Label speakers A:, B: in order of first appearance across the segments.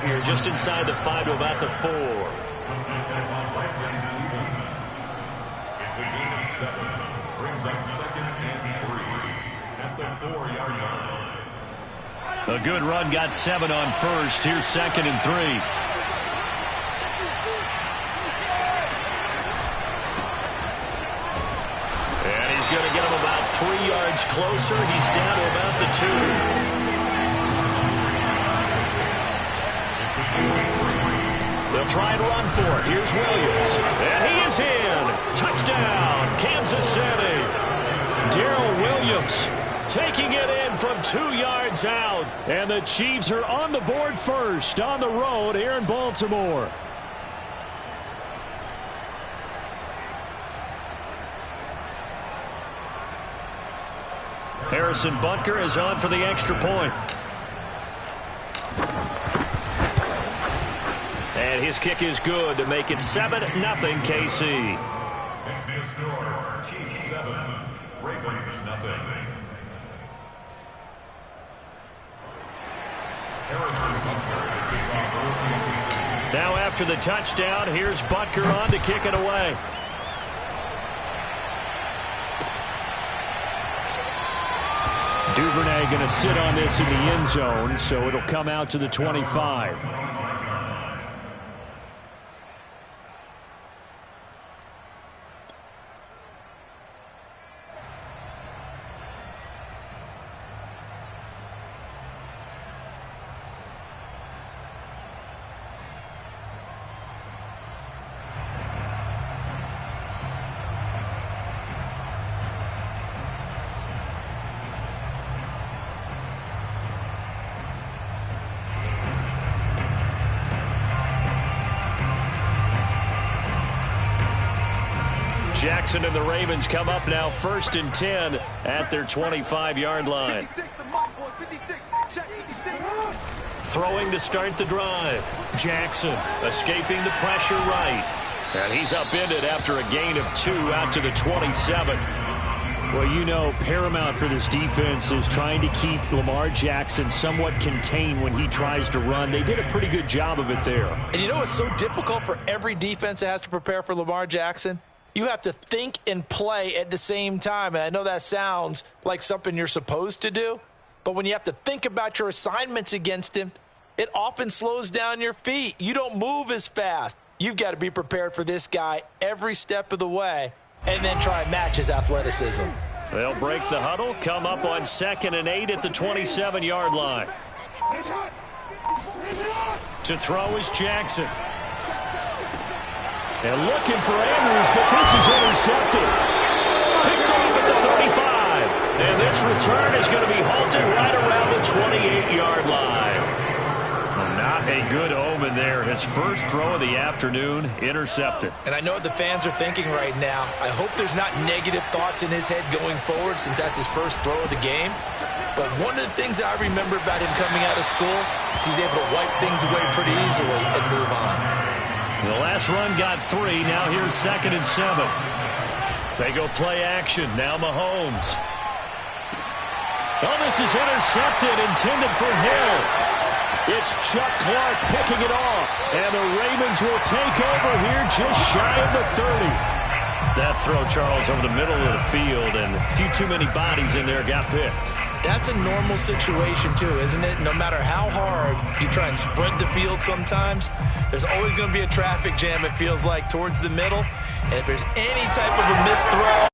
A: here, just inside the 5 to about the 4.
B: It's a gain of 7. Brings up 2nd and 3 at the 4-yard line.
A: A good run got 7 on first. Here's 2nd and 3. And he's going to get him about 3 yards closer. He's down to about the 2. They'll try and run for it. Here's Williams. And he is in. Touchdown, Kansas City. Darrell Williams taking it in from 2 yards out. And the Chiefs are on the board first on the road here in Baltimore. Harrison Butker is on for the extra point. And his kick is good to make it 7-0 KC.
B: Exit score, Chiefs 7, Ravens nothing.
A: Now after the touchdown, here's Butker on to kick it away. Duvernay going to sit on this in the end zone, so it'll come out to the 25. Jackson and the Ravens come up now 1st and 10 at their 25-yard line. Throwing to start the drive. Jackson escaping the pressure right. And he's upended after a gain of 2 out to the 27. Well, you know, paramount for this defense is trying to keep Lamar Jackson somewhat contained when he tries to run. They did a pretty good job of it there.
C: And you know it's so difficult for every defense that has to prepare for Lamar Jackson? You have to think and play at the same time. And I know that sounds like something you're supposed to do, but when you have to think about your assignments against him, it often slows down your feet. You don't move as fast. You've got to be prepared for this guy every step of the way and then try and match his athleticism.
A: They'll break the huddle, come up on 2nd and 8 at the 27-yard line. To throw is Jackson. And looking for Andrews, but this is intercepted. Picked off at the 35. And this return is going to be halted right around the 28-yard line. Not a good omen there. His first throw of the afternoon, intercepted.
C: And I know what the fans are thinking right now. I hope there's not negative thoughts in his head going forward since that's his first throw of the game. But one of the things I remember about him coming out of school is he's able to wipe things away pretty easily and move on.
A: The last run got 3. Now here's 2nd and 7. They go play action. Now Mahomes. Oh, this is intercepted, intended for Hill. It's Chuck Clark picking it off. And the Ravens will take over here just shy of the 30. That throw, Charles, over the middle of the field, and a few too many bodies in there got picked.
C: That's a normal situation, too, isn't it? No matter how hard you try and spread the field sometimes, there's always going to be a traffic jam, it feels like, towards the middle. And if there's any type of a missed throw,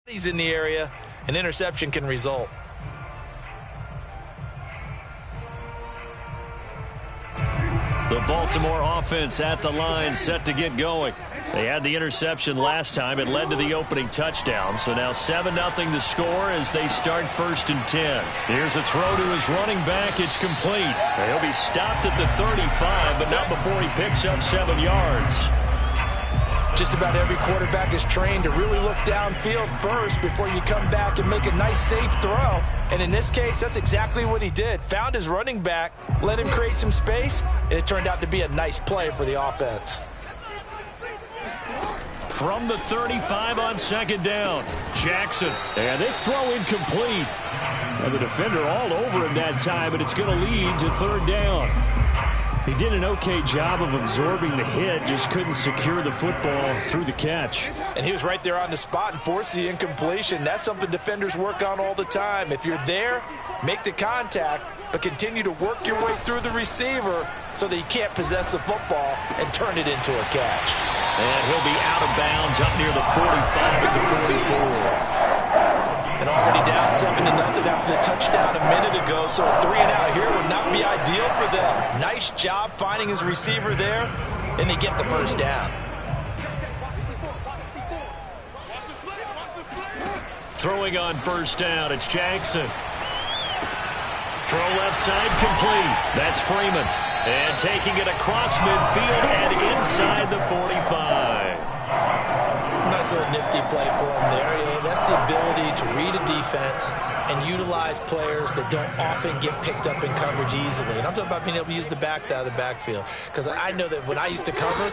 C: he's in the area, an interception can result.
A: The Baltimore offense at the line, set to get going. They had the interception last time. It led to the opening touchdown. So now 7-0 the score as they start 1st and 10. Here's a throw to his running back. It's complete. He'll be stopped at the 35, but not before he picks up 7 yards.
C: Just about every quarterback is trained to really look downfield first before you come back and make a nice, safe throw. And in this case, that's exactly what he did. Found his running back, let him create some space, and it turned out to be a nice play for the offense.
A: From the 35 on 2nd down, Jackson. And this throw incomplete. And the defender all over him that time, and it's going to lead to third down. He did an okay job of absorbing the hit, just couldn't secure the football through the catch.
C: And he was right there on the spot and forced the incompletion. That's something defenders work on all the time. If you're there, make the contact, but continue to work your way through the receiver so that he can't possess the football and turn it into a catch.
A: And he'll be out of bounds up near the 45 at the 44.
C: And already down 7-0 after the touchdown a minute ago, so a 3-and-out here would not be ideal for them. Nice job finding his receiver there, and they get the first down.
A: Throwing on first down, it's Jackson. Throw left side complete. That's Freeman. And taking it across midfield and inside the 45.
C: Nice little nifty play for him there. Yeah, that's the ability to read a defense and utilize players that don't often get picked up in coverage easily. And I'm talking about being able to use the backs out of the backfield. Because I know that when I used to cover,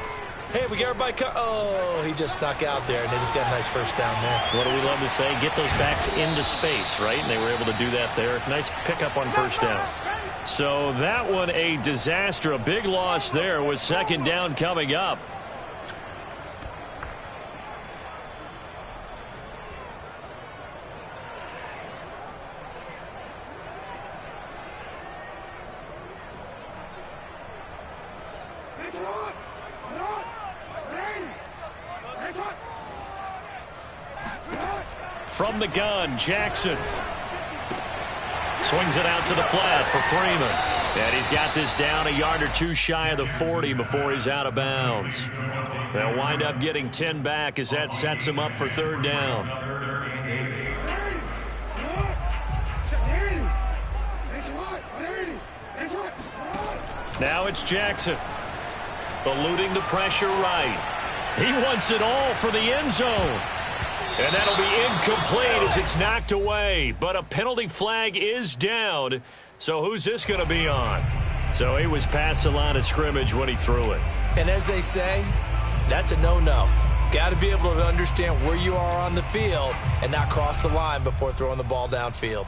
C: hey, we get everybody oh, he just snuck out there, and they just got a nice first down there.
A: What do we love to say? Get those backs into space, right? And they were able to do that there. Nice pickup on first down. So that one a disaster. A big loss there with second down coming up. From the gun, Jackson swings it out to the flat for Freeman. And he's got this down a yard or two shy of the 40 before he's out of bounds. They'll wind up getting 10 back as that sets him up for third down. Now it's Jackson. Eluding the pressure right. He wants it all for the end zone. And that'll be incomplete as it's knocked away. But a penalty flag is down. So who's this going to be on? So he was past the line of scrimmage when he threw it.
C: And as they say, that's a no-no. Got to be able to understand where you are on the field and not cross the line before throwing the ball downfield.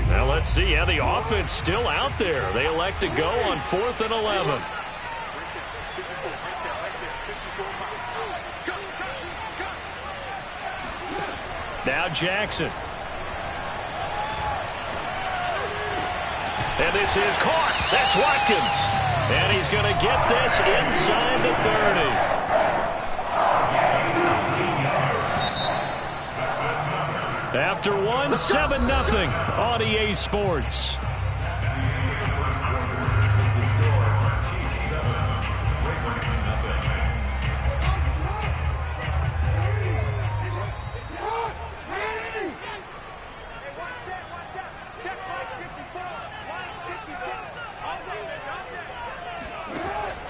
A: Now let's see. Yeah, the offense still out there. They elect to go on 4th and 11. Now Jackson. And this is caught. That's Watkins. And he's going to get this inside the 30. After one, 7-0 on EA Sports.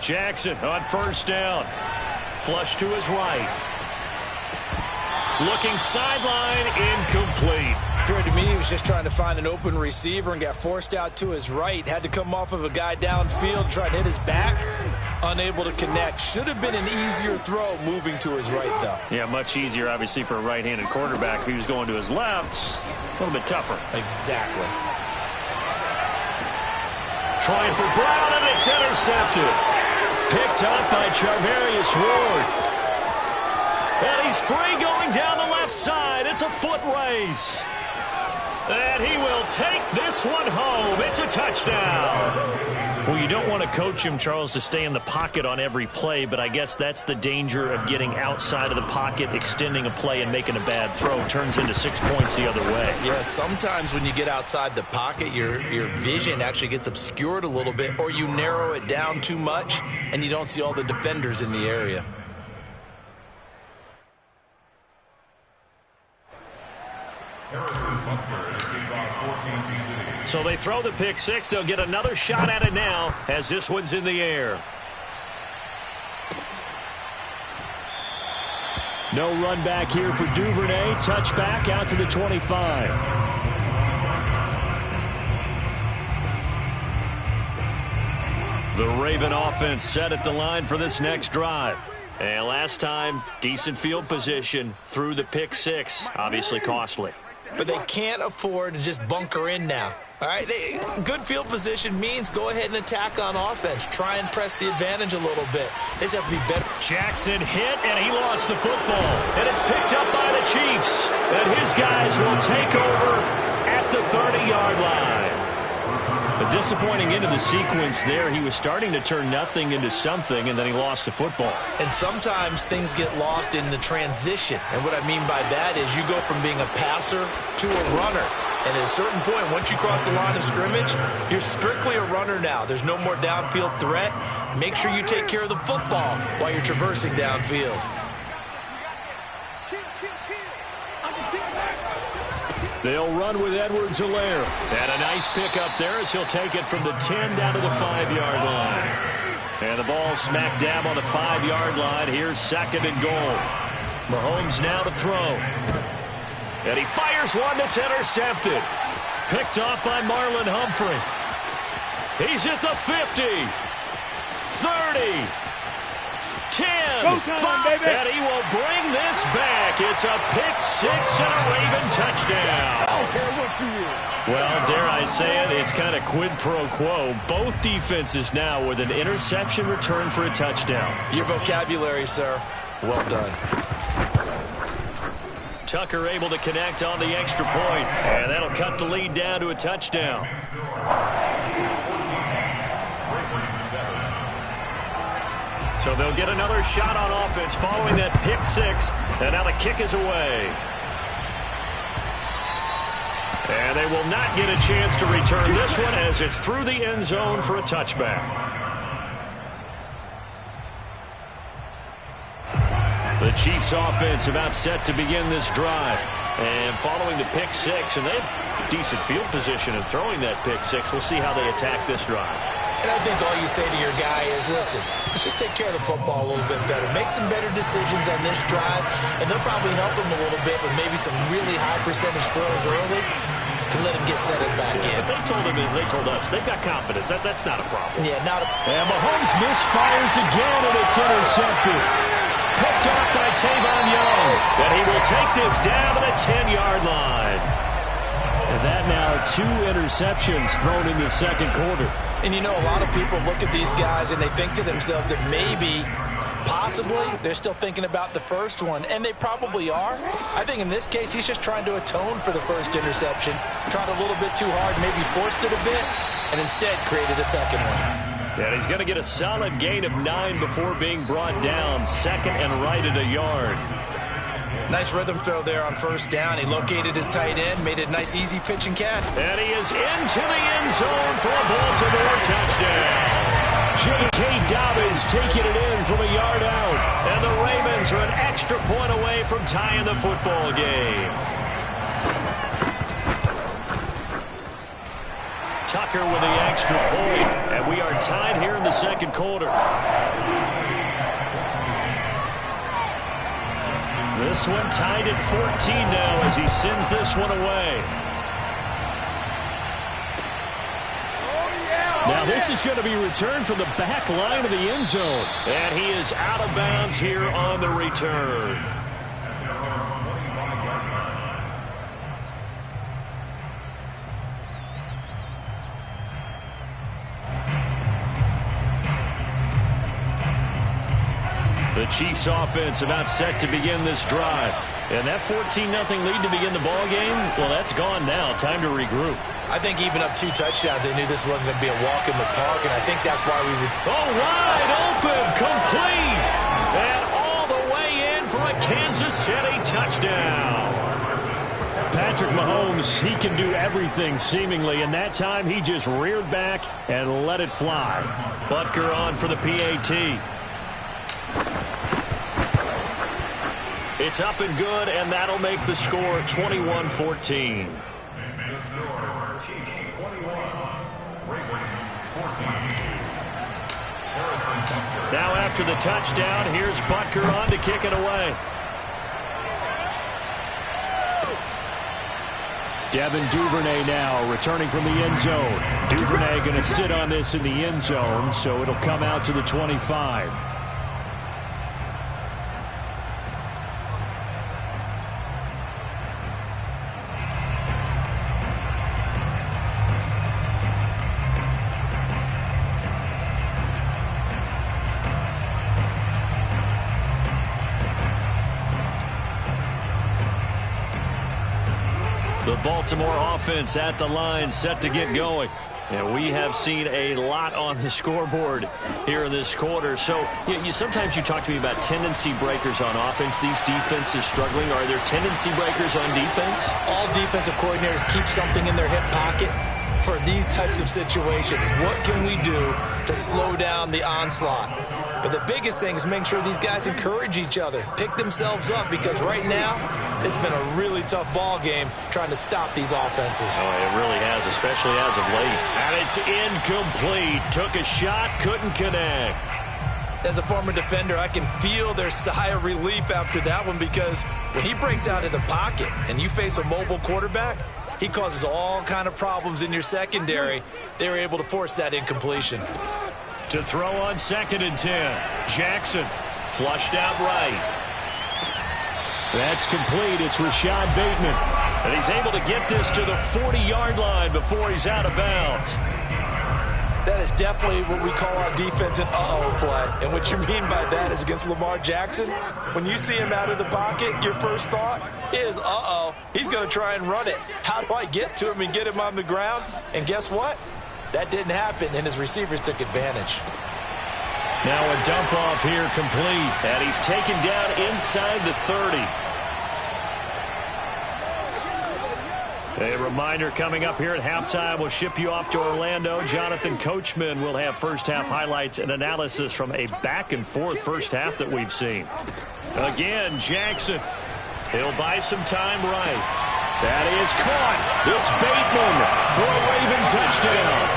A: Jackson on first down. Flush to his right. Looking sideline, incomplete.
C: Appeared to me he was just trying to find an open receiver and got forced out to his right. Had to come off of a guy downfield, try to hit his back. Unable to connect. Should have been an easier throw moving to his right, though.
A: Yeah, much easier, obviously, for a right-handed quarterback. If he was going to his left, a little bit tougher.
C: Exactly.
A: Trying for Brown, and it's intercepted. Picked up by Charvarius Ward. And he's free going down the left side. It's a foot race. And he will take this one home. It's a touchdown. Well, you don't want to coach him, Charles, to stay in the pocket on every play, but I guess that's the danger of getting outside of the pocket, extending a play, and making a bad throw. Turns into 6 points the other way.
C: Yeah, sometimes when you get outside the pocket, your vision actually gets obscured a little bit, or you narrow it down too much, and you don't see all the defenders in the area.
A: So they throw the pick six. They'll get another shot at it now as this one's in the air. No run back here for Duvernay. Touchback out to the 25. The Raven offense set at the line for this next drive. And last time, decent field position through the pick six. Obviously costly.
C: But they can't afford to just bunker in now. All right, good field position means go ahead and attack on offense. Try and press the advantage a little bit. They just have to be better.
A: Jackson hit, and he lost the football. And it's picked up by the Chiefs. And his guys will take over at the 30-yard line. A disappointing end of the sequence there. He was starting to turn nothing into something, and then he lost the football.
C: And sometimes things get lost in the transition. And what I mean by that is you go from being a passer to a runner. And at a certain point, once you cross the line of scrimmage, you're strictly a runner now. There's no more downfield threat. Make sure you take care of the football while you're traversing downfield.
A: They'll run with Edwards-Helaire. And a nice pickup there as he'll take it from the 10 down to the 5-yard line. And the ball smack dab on the 5-yard line. Here's second and goal. Mahomes now to throw. And he fires one that's intercepted. Picked off by Marlon Humphrey. He's at the 50. 30. 10, 5, baby. And he will bring this back. It's a pick six and a Raven touchdown.
D: I don't care what you is.
A: Well, dare I say it, it's kind of quid pro quo. Both defenses now with an interception return for a touchdown.
C: Your vocabulary, sir. Well done.
A: Tucker able to connect on the extra point. And that'll cut the lead down to a touchdown. So they'll get another shot on offense following that pick six. And now the kick is away. And they will not get a chance to return this one as it's through the end zone for a touchback. The Chiefs offense about set to begin this drive. And following the pick six, and they have decent field position in throwing that pick six. We'll see how they attack this drive.
C: And I think all you say to your guy is, listen, let's just take care of the football a little bit better. Make some better decisions on this drive, and they'll probably help him a little bit with maybe some really high percentage throws early to let him get settled back in.
A: They told us they've got confidence. That's not a problem.
C: Yeah, not a...
A: And Mahomes misfires again, and it's intercepted. Picked off by Tavon Young. And he will take this down to the 10-yard line. And that now 2 interceptions thrown in the second quarter.
C: And, you know, a lot of people look at these guys and they think to themselves that maybe, possibly, they're still thinking about the first one. And they probably are. I think in this case, he's just trying to atone for the first interception. Tried a little bit too hard, maybe forced it a bit, and instead created a second one.
A: And he's going to get a solid gain of 9 before being brought down. Second and right at a yard.
C: Nice rhythm throw there on first down. He located his tight end, made it a nice easy pitch and catch.
A: And he is into the end zone for a Baltimore touchdown. J.K. Dobbins taking it in from a yard out. And the Ravens are an extra point away from tying the football game. Tucker with the extra point. And we are tied here in the second quarter. This one tied at 14 now as he sends this one away. Now this is going to be returned from the back line of the end zone. And he is out of bounds here on the return. The Chiefs offense about set to begin this drive. And that 14-0 lead to begin the ball game, well, that's gone now. Time to regroup.
C: I think even up 2 touchdowns, they knew this wasn't going to be a walk in the park, and I think that's why we would...
A: Oh, wide open, complete, and all the way in for a Kansas City touchdown. Patrick Mahomes, he can do everything seemingly, and that time he just reared back and let it fly. Butker on for the PAT. It's up and good, and that'll make the score 21-14. Now after the touchdown, here's Butker on to kick it away. Devin Duvernay now returning from the end zone. Duvernay going to sit on this in the end zone, so it'll come out to the 25. The Baltimore offense at the line, set to get going. And we have seen a lot on the scoreboard here in this quarter. So sometimes you talk to me about tendency breakers on offense. These defenses struggling. Are there tendency breakers on defense?
C: All defensive coordinators keep something in their hip pocket for these types of situations. What can we do to slow down the onslaught? But the biggest thing is making sure these guys encourage each other, pick themselves up, because right now it's been a really tough ball game trying to stop these offenses.
A: Oh, it really has, especially as of late. And it's incomplete. Took a shot, couldn't connect.
C: As a former defender, I can feel their sigh of relief after that one, because when he breaks out of the pocket and you face a mobile quarterback, he causes all kind of problems in your secondary. They were able to force that incompletion.
A: To throw on 2nd and 10. Jackson flushed out right. That's complete. It's Rashad Bateman. And he's able to get this to the 40-yard line before he's out of bounds.
C: That is definitely what we call on defense an uh-oh play. And what you mean by that is against Lamar Jackson, when you see him out of the pocket, your first thought is, uh-oh, he's going to try and run it. How do I get to him and get him on the ground? And guess what? That didn't happen, and his receivers took advantage.
A: Now a dump off here complete, and he's taken down inside the 30. A reminder coming up here at halftime. We'll ship you off to Orlando. Jonathan Coachman will have first-half highlights and analysis from a back-and-forth first half that we've seen. Again, Jackson. He'll buy some time right. That is caught. It's Bateman for a Raven touchdown.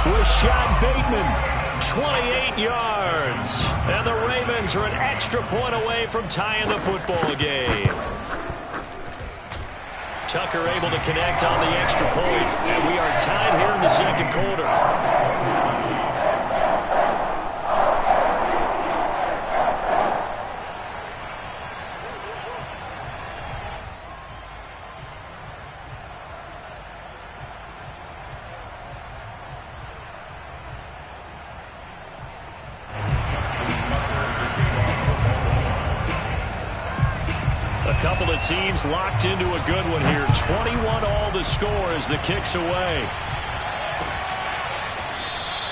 A: Rashad Bateman, 28 yards. And the Ravens are an extra point away from tying the football game. Tucker able to connect on the extra point. And we are tied here in the second quarter. Couple of teams locked into a good one here. 21 all the score as the kick's away.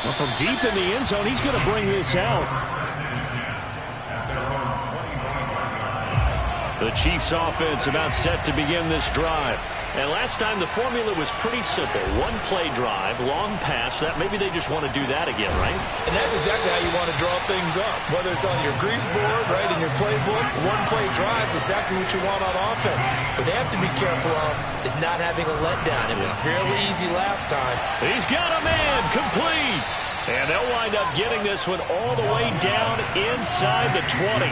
A: Well, from deep in the end zone, he's going to bring this out. The Chiefs offense about set to begin this drive. And last time the formula was pretty simple. One play drive, long pass. That maybe they just want to do that again, right?
C: And that's exactly how you want to draw things up. Whether it's on your grease board, right, in your playbook, one play drive is exactly what you want on offense. What they have to be careful of is not having a letdown. It was fairly easy last time.
A: He's got a man, complete. And they'll wind up getting this one all the way down inside the 20.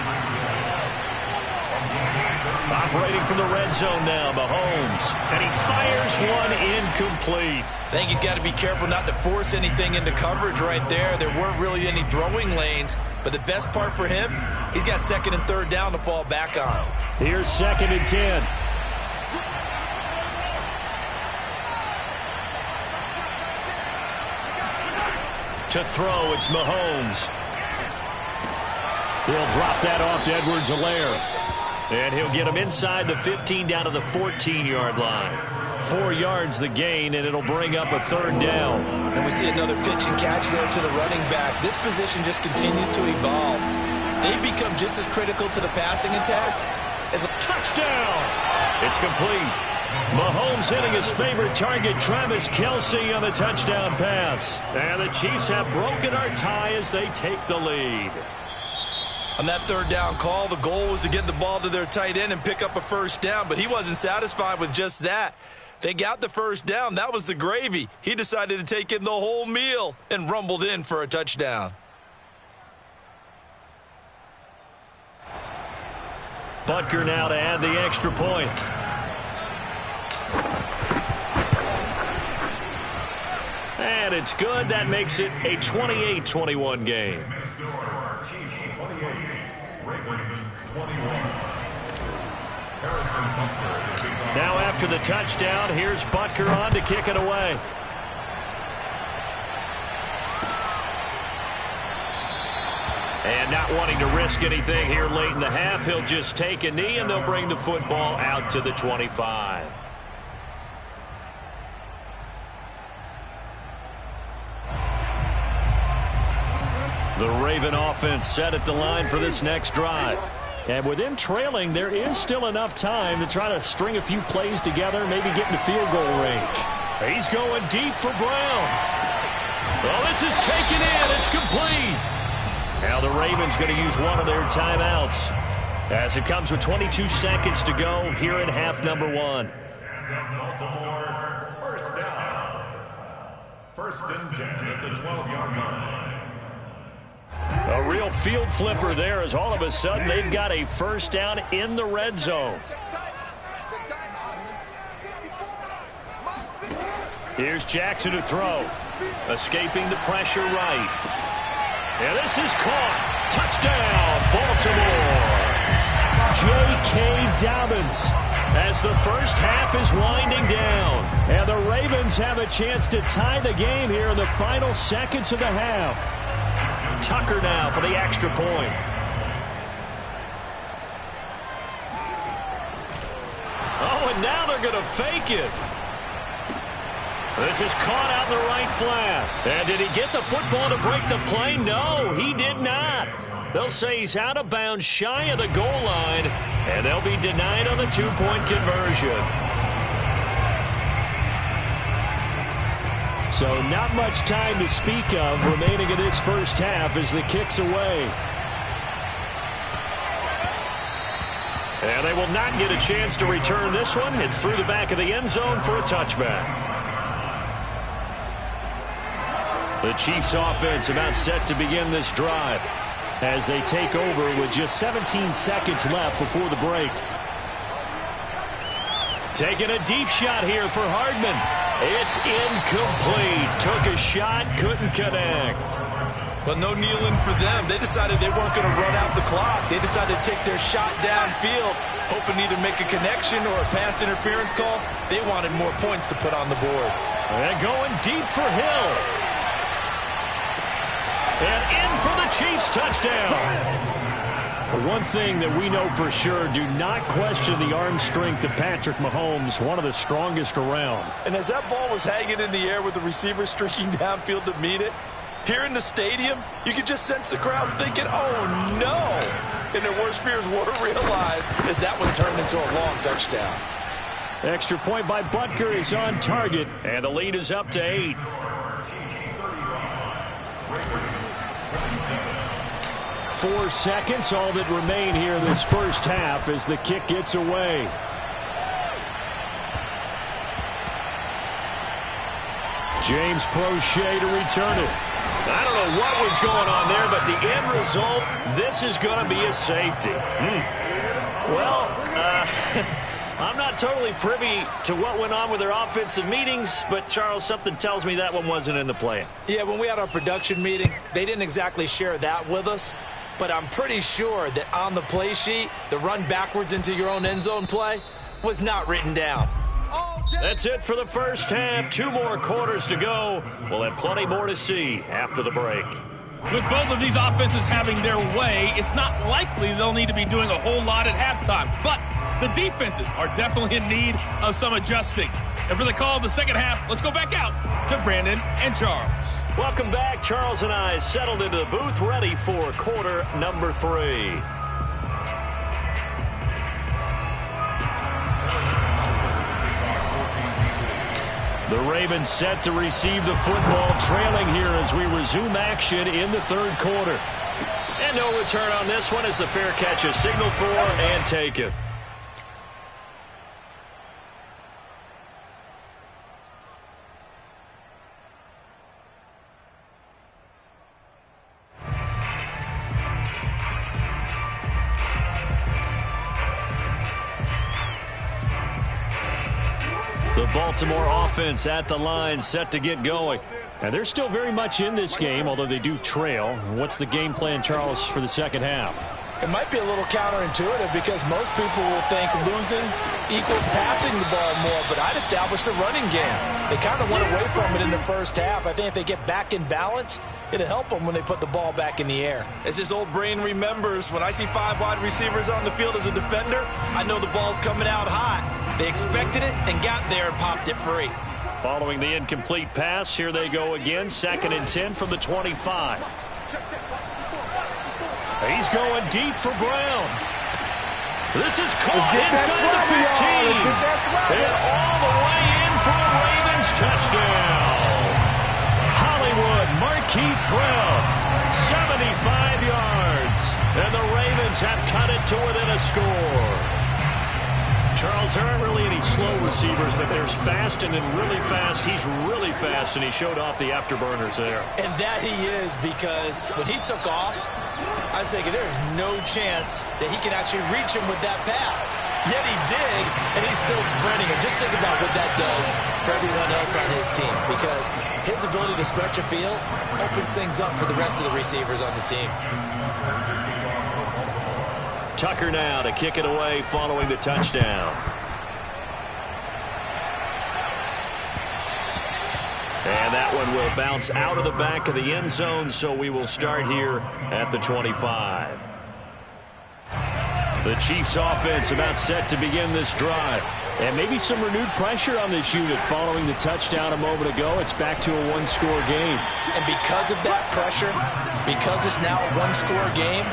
A: Operating from the red zone now, Mahomes. And he fires one incomplete.
C: I think he's got to be careful not to force anything into coverage right there. There weren't really any throwing lanes. But the best part for him, he's got 2nd and 3rd down to fall back on.
A: Here's 2nd and 10. To throw, it's Mahomes. He'll drop that off to Edwards-Helaire. And he'll get him inside the 15 down to the 14-yard line. 4 yards the gain, and it'll bring up a 3rd down.
C: And we see another pitch and catch there to the running back. This position just continues to evolve. They become just as critical to the passing attack as a
A: touchdown. It's complete. Mahomes hitting his favorite target, Travis Kelce, on the touchdown pass. And the Chiefs have broken our tie as they take the lead.
C: On that 3rd down call, the goal was to get the ball to their tight end and pick up a 1st down, but he wasn't satisfied with just that. They got the 1st down. That was the gravy. He decided to take in the whole meal and rumbled in for a touchdown.
A: Butker now to add the extra point. And it's good. That makes it a 28-21 game. Now after the touchdown, here's Butker on to kick it away. And not wanting to risk anything here late in the half, he'll just take a knee, and they'll bring the football out to the 25. The Raven offense set at the line for this next drive. And with them trailing, there is still enough time to try to string a few plays together, maybe get into field goal range. He's going deep for Brown. Well, this is taken in. It's complete. Now the Ravens going to use one of their timeouts as it comes with 22 seconds to go here in half number 1.
B: Baltimore, first down. First and 10 at the 12-yard line.
A: A real field flipper there as all of a sudden they've got a first down in the red zone. Here's Jackson to throw. Escaping the pressure right. And this is caught. Touchdown, Baltimore. J.K. Dobbins as the first half is winding down. And the Ravens have a chance to tie the game here in the final seconds of the half. Tucker now for the extra point. Oh, and now they're going to fake it. This is caught out in the right flat. And did he get the football to break the play? No, he did not. They'll say he's out of bounds shy of the goal line, and they'll be denied on the two-point conversion. So not much time to speak of remaining in this first half as the kick's away. And they will not get a chance to return this one. It's through the back of the end zone for a touchback. The Chiefs offense about set to begin this drive as they take over with just 17 seconds left before the break. Taking a deep shot here for Hardman. It's incomplete. Took a shot, couldn't connect.
C: But no kneeling for them. They decided they weren't going to run out the clock. They decided to take their shot downfield, hoping to either make a connection or a pass interference call. They wanted more points to put on the board.
A: And going deep for Hill. And in for the Chiefs touchdown. One thing that we know for sure, do not question the arm strength of Patrick Mahomes, one of the strongest around.
C: And as that ball was hanging in the air with the receiver streaking downfield to meet it, here in the stadium, you could just sense the crowd thinking, oh no. And their worst fears were realized as that one turned into a long touchdown.
A: Extra point by Butker is on target, and the lead is up to 8. 4 seconds, all that remain here this first half as the kick gets away. James Prochet to return it. I don't know what was going on there, but the end result, this is going to be a safety. Well, I'm not totally privy to what went on with their offensive meetings, but, Charles, something tells me that one wasn't in the plan.
C: Yeah, when we had our production meeting, they didn't exactly share that with us, but I'm pretty sure that on the play sheet, the run backwards into your own end zone play was not written down.
A: That's it for the first half. 2 more quarters to go. We'll have plenty more to see after the break.
D: With both of these offenses having their way, it's not likely they'll need to be doing a whole lot at halftime. But the defenses are definitely in need of some adjusting. And for the call of the second half, let's go back out to Brandon and Charles.
A: Welcome back. Charles and I settled into the booth, ready for quarter number 3. The Ravens set to receive the football, trailing here as we resume action in the third quarter. And no return on this one as the fair catch is signaled for and taken. The Baltimore offense at the line, set to get going. And they're still very much in this game, although they do trail. What's the game plan, Charles, for the second half?
C: It might be a little counterintuitive because most people will think losing equals passing the ball more, but I'd establish the running game. They kind of went away from it in the first half. I think if they get back in balance, it'll help them when they put the ball back in the air.
E: As his old brain remembers, when I see 5 wide receivers on the field as a defender, I know the ball's coming out hot. They expected it and got there and popped it free.
A: Following the incomplete pass, here they go again. 2nd and 10 from the 25. He's going deep for Brown. This is caught inside the 15. And all the way in for a Ravens touchdown. Hollywood Marquise Brown, 75 yards. And the Ravens have cut it to within a score. Charles, there aren't really any slow receivers, but there's fast and then really fast. He's really fast, and he showed off the afterburners there.
E: And that he is, because when he took off, I was thinking there is no chance that he can actually reach him with that pass. Yet he did, and he's still sprinting. And just think about what that does for everyone else on his team, because his ability to stretch a field opens things up for the rest of the receivers on the team.
A: Tucker now to kick it away following the touchdown. And that one will bounce out of the back of the end zone, so we will start here at the 25. The Chiefs offense about set to begin this drive. And maybe some renewed pressure on this unit following the touchdown a moment ago. It's back to a one-score game.
C: And because of that pressure, because it's now a one-score game,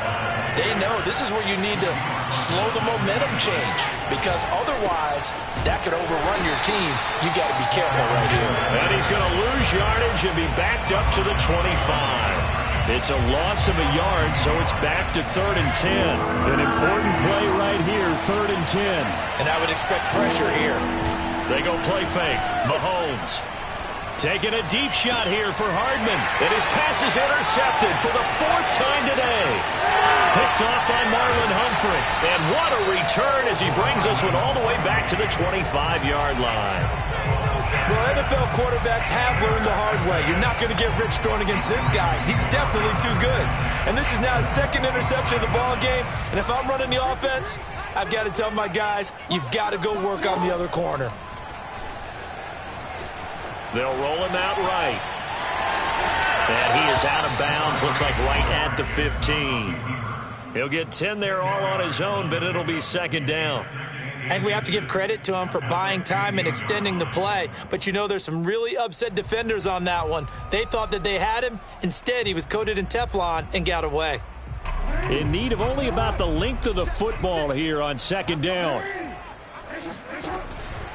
C: they know this is where you need to slow the momentum change, because otherwise that could overrun your team. You got to be careful right here.
A: And he's going to lose yardage and be backed up to the 25. It's a loss of a yard, so it's back to 3rd and 10. An important play right here, 3rd and 10.
C: And I would expect pressure here.
A: They go play fake. Mahomes taking a deep shot here for Hardman. And his pass is intercepted for the 4th time today. Picked off by Marlon Humphrey. And what a return as he brings us one all the way back to the 25-yard line.
E: Well, NFL quarterbacks have learned the hard way. You're not going to get rich throwing against this guy. He's definitely too good. And this is now his 2nd interception of the ball game. And if I'm running the offense, I've got to tell my guys, you've got to go work on the other corner.
A: They'll roll him out right. And he is out of bounds. Looks like right at the 15. He'll get 10 there all on his own, but it'll be 2nd down.
C: And we have to give credit to him for buying time and extending the play. But you know, there's some really upset defenders on that one. They thought that they had him. Instead, he was coated in Teflon and got away.
A: In need of only about the length of the football here on 2nd down.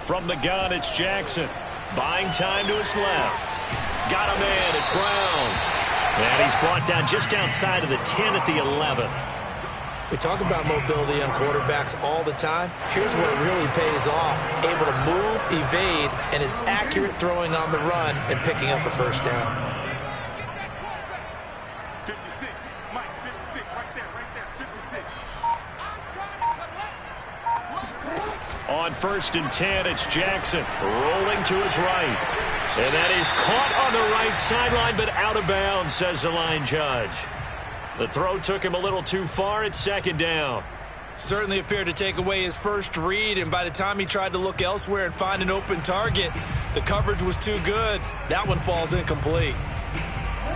A: From the gun, it's Jackson. Buying time to his left. Got him in. It's Brown. And he's brought down just outside of the 10 at the 11.
C: We talk about mobility on quarterbacks all the time. Here's where it really pays off. Able to move, evade, and is accurate throwing on the run and picking up a 1st down.
B: 56. Mike, 56. Right there. 56.
A: On 1st and 10, it's Jackson rolling to his right. And that is caught on the right sideline, but out of bounds, says the line judge. The throw took him a little too far. It's 2nd down.
E: Certainly appeared to take away his first read, and by the time he tried to look elsewhere and find an open target, the coverage was too good. That one falls incomplete.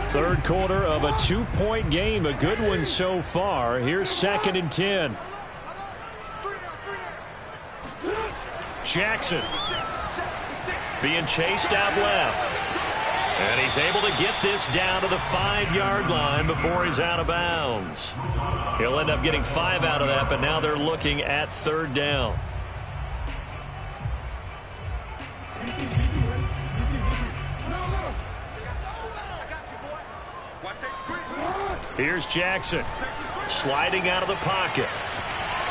A: 3rd quarter of a 2-point game. A good one so far. Here's 2nd and 10. Jackson being chased out left. And he's able to get this down to the 5-yard line before he's out of bounds. He'll end up getting 5 out of that, but now they're looking at 3rd down. Here's Jackson sliding out of the pocket.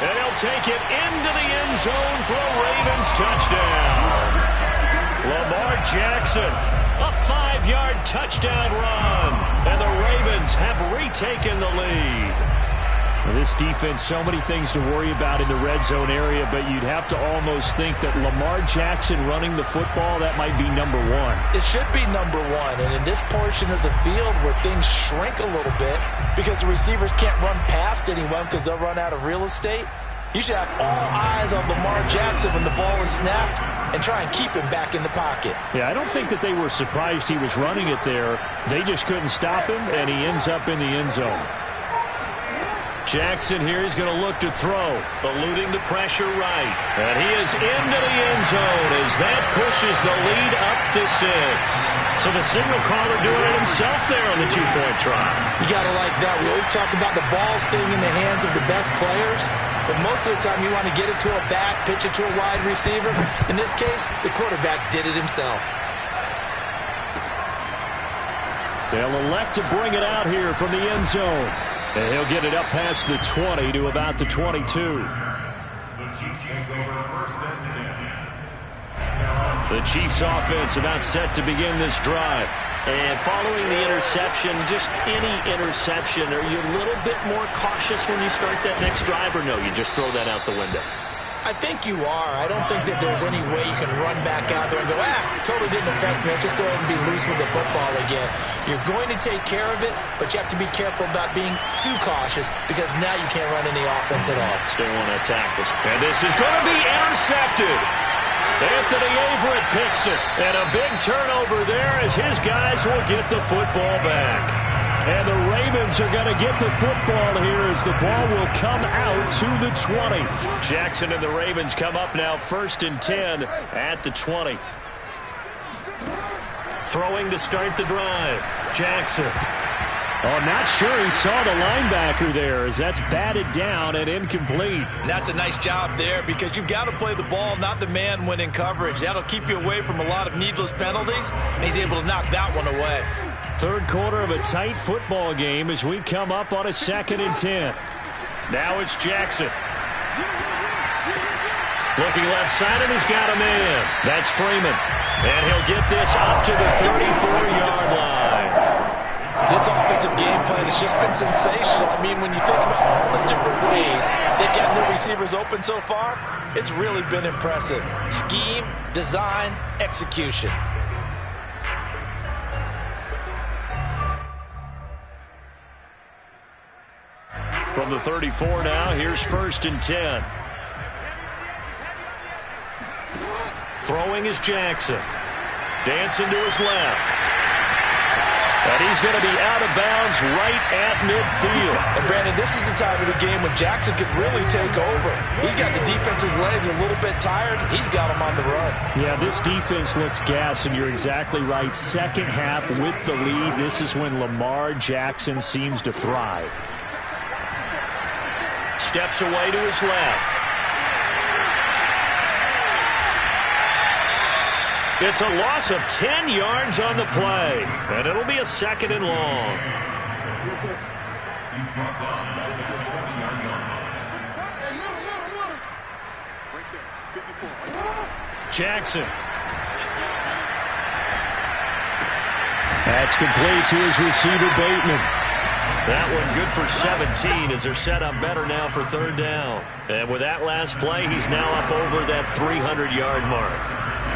A: And he'll take it into the end zone for a Ravens touchdown. Lamar Jackson, a 5-yard touchdown run. And the Ravens have retaken the lead. This defense, so many things to worry about in the red zone area, but you'd have to almost think that Lamar Jackson running the football, that might be number one.
C: It should be number one, and in this portion of the field where things shrink a little bit because the receivers can't run past anyone because they'll run out of real estate, you should have all eyes on Lamar Jackson when the ball is snapped and try and keep him back in the pocket.
A: Yeah, I don't think that they were surprised he was running it there. They just couldn't stop him, and he ends up in the end zone. Jackson here is going to look to throw, eluding the pressure right. And he is into the end zone as that pushes the lead up to 6. So the signal caller doing it himself there on the two-point try.
E: You got to like that. We always talk about the ball staying in the hands of the best players, but most of the time you want to get it to a back, pitch it to a wide receiver. In this case, the quarterback did it himself.
A: They'll elect to bring it out here from the end zone. And he'll get it up past the 20 to about the 22.
B: The Chiefs take over first and 10.
A: The Chiefs offense about set to begin this drive. And following the interception, just any interception, are you a little bit more cautious when you start that next drive, or no, you just throw that out the window?
E: I think you are. I don't think that there's any way you can run back out there and go, totally didn't affect me. Let's just go ahead and be loose with the football again. You're going to take care of it, but you have to be careful about being too cautious because now you can't run any offense at all.
A: Still want to attack this. And this is going to be intercepted. Anthony Averett picks it. And a big turnover there as his guys will get the football back. And the Ravens are going to get the football here as the ball will come out to the 20. Jackson and the Ravens come up now first and 10 at the 20. Throwing to start the drive. Jackson. Oh, not sure he saw the linebacker there as that's batted down and incomplete.
E: And that's a nice job there because you've got to play the ball, not the man when in coverage. That'll keep you away from a lot of needless penalties, and he's able to knock that one away.
A: Third quarter of a tight football game as we come up on a 2nd and 10. Now it's Jackson. Looking left side, and he's got a man. That's Freeman. And he'll get this up to the 34-yard line.
C: This offensive game plan has just been sensational. I mean, when you think about all the different ways they've gotten their receivers open so far, it's really been impressive. Scheme, design, execution.
A: From the 34 now, here's first and 10. Throwing is Jackson. Dancing to his left. And he's going to be out of bounds right at midfield.
C: And Brandon, this is the time of the game when Jackson could really take over. He's got the defense's legs a little bit tired. He's got them on the run.
A: Yeah, this defense looks gassed, and you're exactly right. Second half with the lead, this is when Lamar Jackson seems to thrive. Steps away to his left. It's a loss of 10 yards on the play, and it'll be a 2nd and long.
B: He's brought down at the 40-yard line.
A: Jackson. That's complete to his receiver, Bateman. That one good for 17 as they're set up better now for 3rd down. And with that last play, he's now up over that 300-yard mark.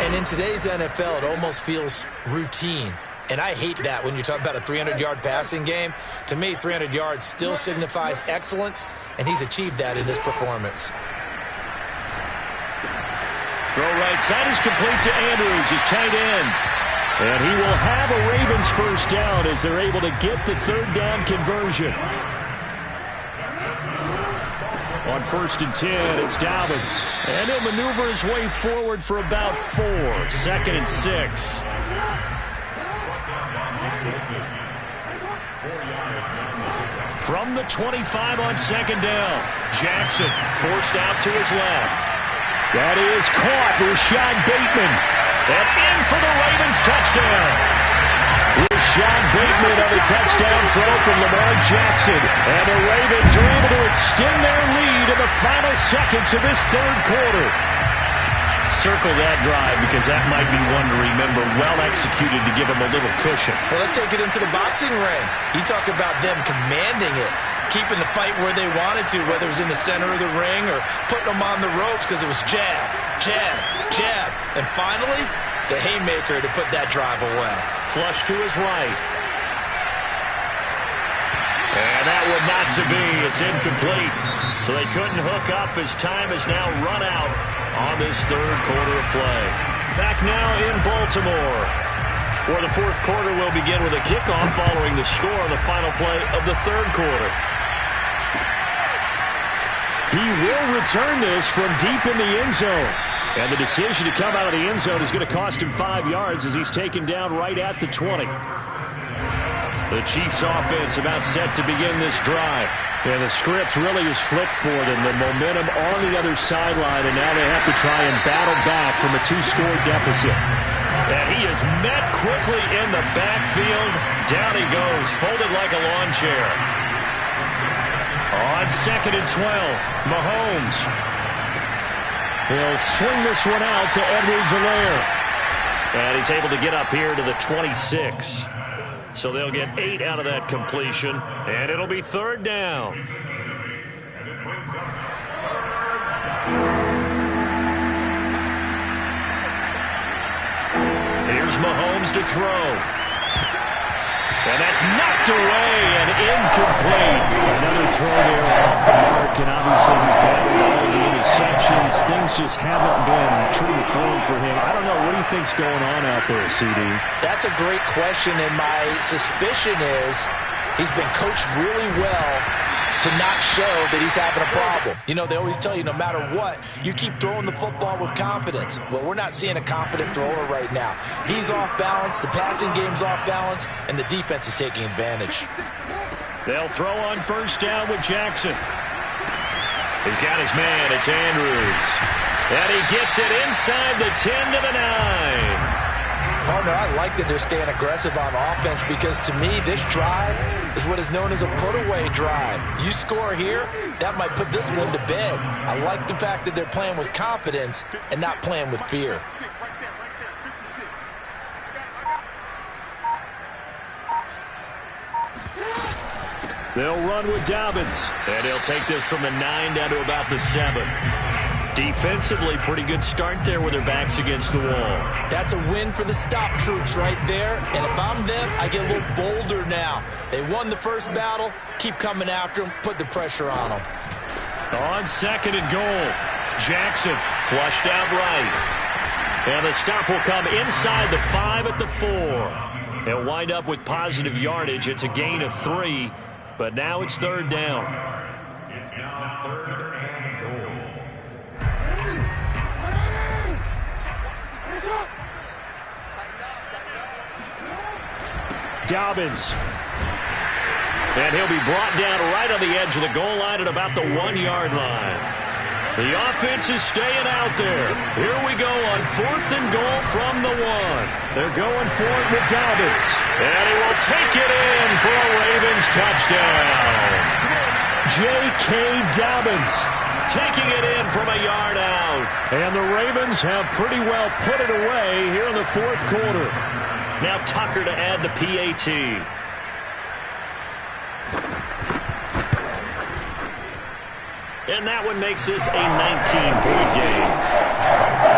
E: And in today's NFL, it almost feels routine. And I hate that when you talk about a 300-yard passing game. To me, 300 yards still signifies excellence, and he's achieved that in this performance.
A: Throw right side is complete to Andrews, his tight end. And he will have a Ravens first down as they're able to get the 3rd down conversion. On 1st and 10, it's Dobbins. And he'll maneuver his way forward for about 4. 2nd and 6. From the 25 on 2nd down. Jackson forced out to his left. That is caught. Rashad Bateman. And in for the Ravens touchdown. Rashad Bateman on the touchdown throw from Lamar Jackson. And the Ravens are able to extend their lead in the final seconds of this 3rd quarter. Circle that drive because that might be one to remember. Well executed to give them a little cushion.
E: Well, let's take it into the boxing ring. You talk about them commanding it. keeping the fight where they wanted to, whether it was in the center of the ring or putting them on the ropes because it was jab, jab, jab. And finally, the haymaker to put that drive away.
A: Flush to his right. And that one not to be. It's incomplete. So they couldn't hook up as time has now run out on this third quarter of play. Back now in Baltimore, where the fourth quarter will begin with a kickoff following the score on the final play of the third quarter. He will return this from deep in the end zone. And the decision to come out of the end zone is going to cost him 5 yards as he's taken down right at the 20. The Chiefs offense about set to begin this drive. And the script really is flipped for them. The momentum on the other sideline, and now they have to try and battle back from a 2-score deficit. And he is met quickly in the backfield. Down he goes, folded like a lawn chair. On 2nd and 12, Mahomes. He'll swing this one out to Edwards-Helaire. And he's able to get up here to the 26. So they'll get 8 out of that completion, and it'll be third down. Here's Mahomes to throw. And that's knocked away and incomplete. Another throw there off the mark, and obviously he's battled all the interceptions. Things just haven't been true to form for him. I don't know. What do you think's going on out there, CD?
C: That's a great question, and my suspicion is he's been coached really well to not show that he's having a problem. You know, they always tell you no matter what, you keep throwing the football with confidence. Well, we're not seeing a confident thrower right now. He's off balance, the passing game's off balance, and the defense is taking advantage.
A: They'll throw on first down with Jackson. He's got his man, it's Andrews. And he gets it inside the 10 to the 9.
C: Partner, I like that they're staying aggressive on offense because, to me, this drive is what is known as a put-away drive. You score here, that might put this one to bed. I like the fact that they're playing with confidence and not playing with fear.
A: They'll run with Dobbins, and he'll take this from the 9 down to about the 7. Defensively, pretty good start there with their backs against the wall.
E: That's a win for the stop troops right there. And if I'm them, I get a little bolder now. They won the first battle. Keep coming after them. Put the pressure on them.
A: On 2nd and goal, Jackson flushed out right. And the stop will come inside the 5 at the 4. They'll wind up with positive yardage. It's a gain of 3, but now it's third down.
B: It's now 3rd and goal.
A: Dobbins. And he'll be brought down right on the edge of the goal line at about the 1-yard line. The offense is staying out there. Here we go on 4th and goal from the 1. They're going for it with Dobbins. And he will take it in for a Ravens touchdown. J.K. Dobbins taking it in from a yard out. And the Ravens have pretty well put it away here in the fourth quarter. Now Tucker to add the PAT. And that one makes this a 19-point game.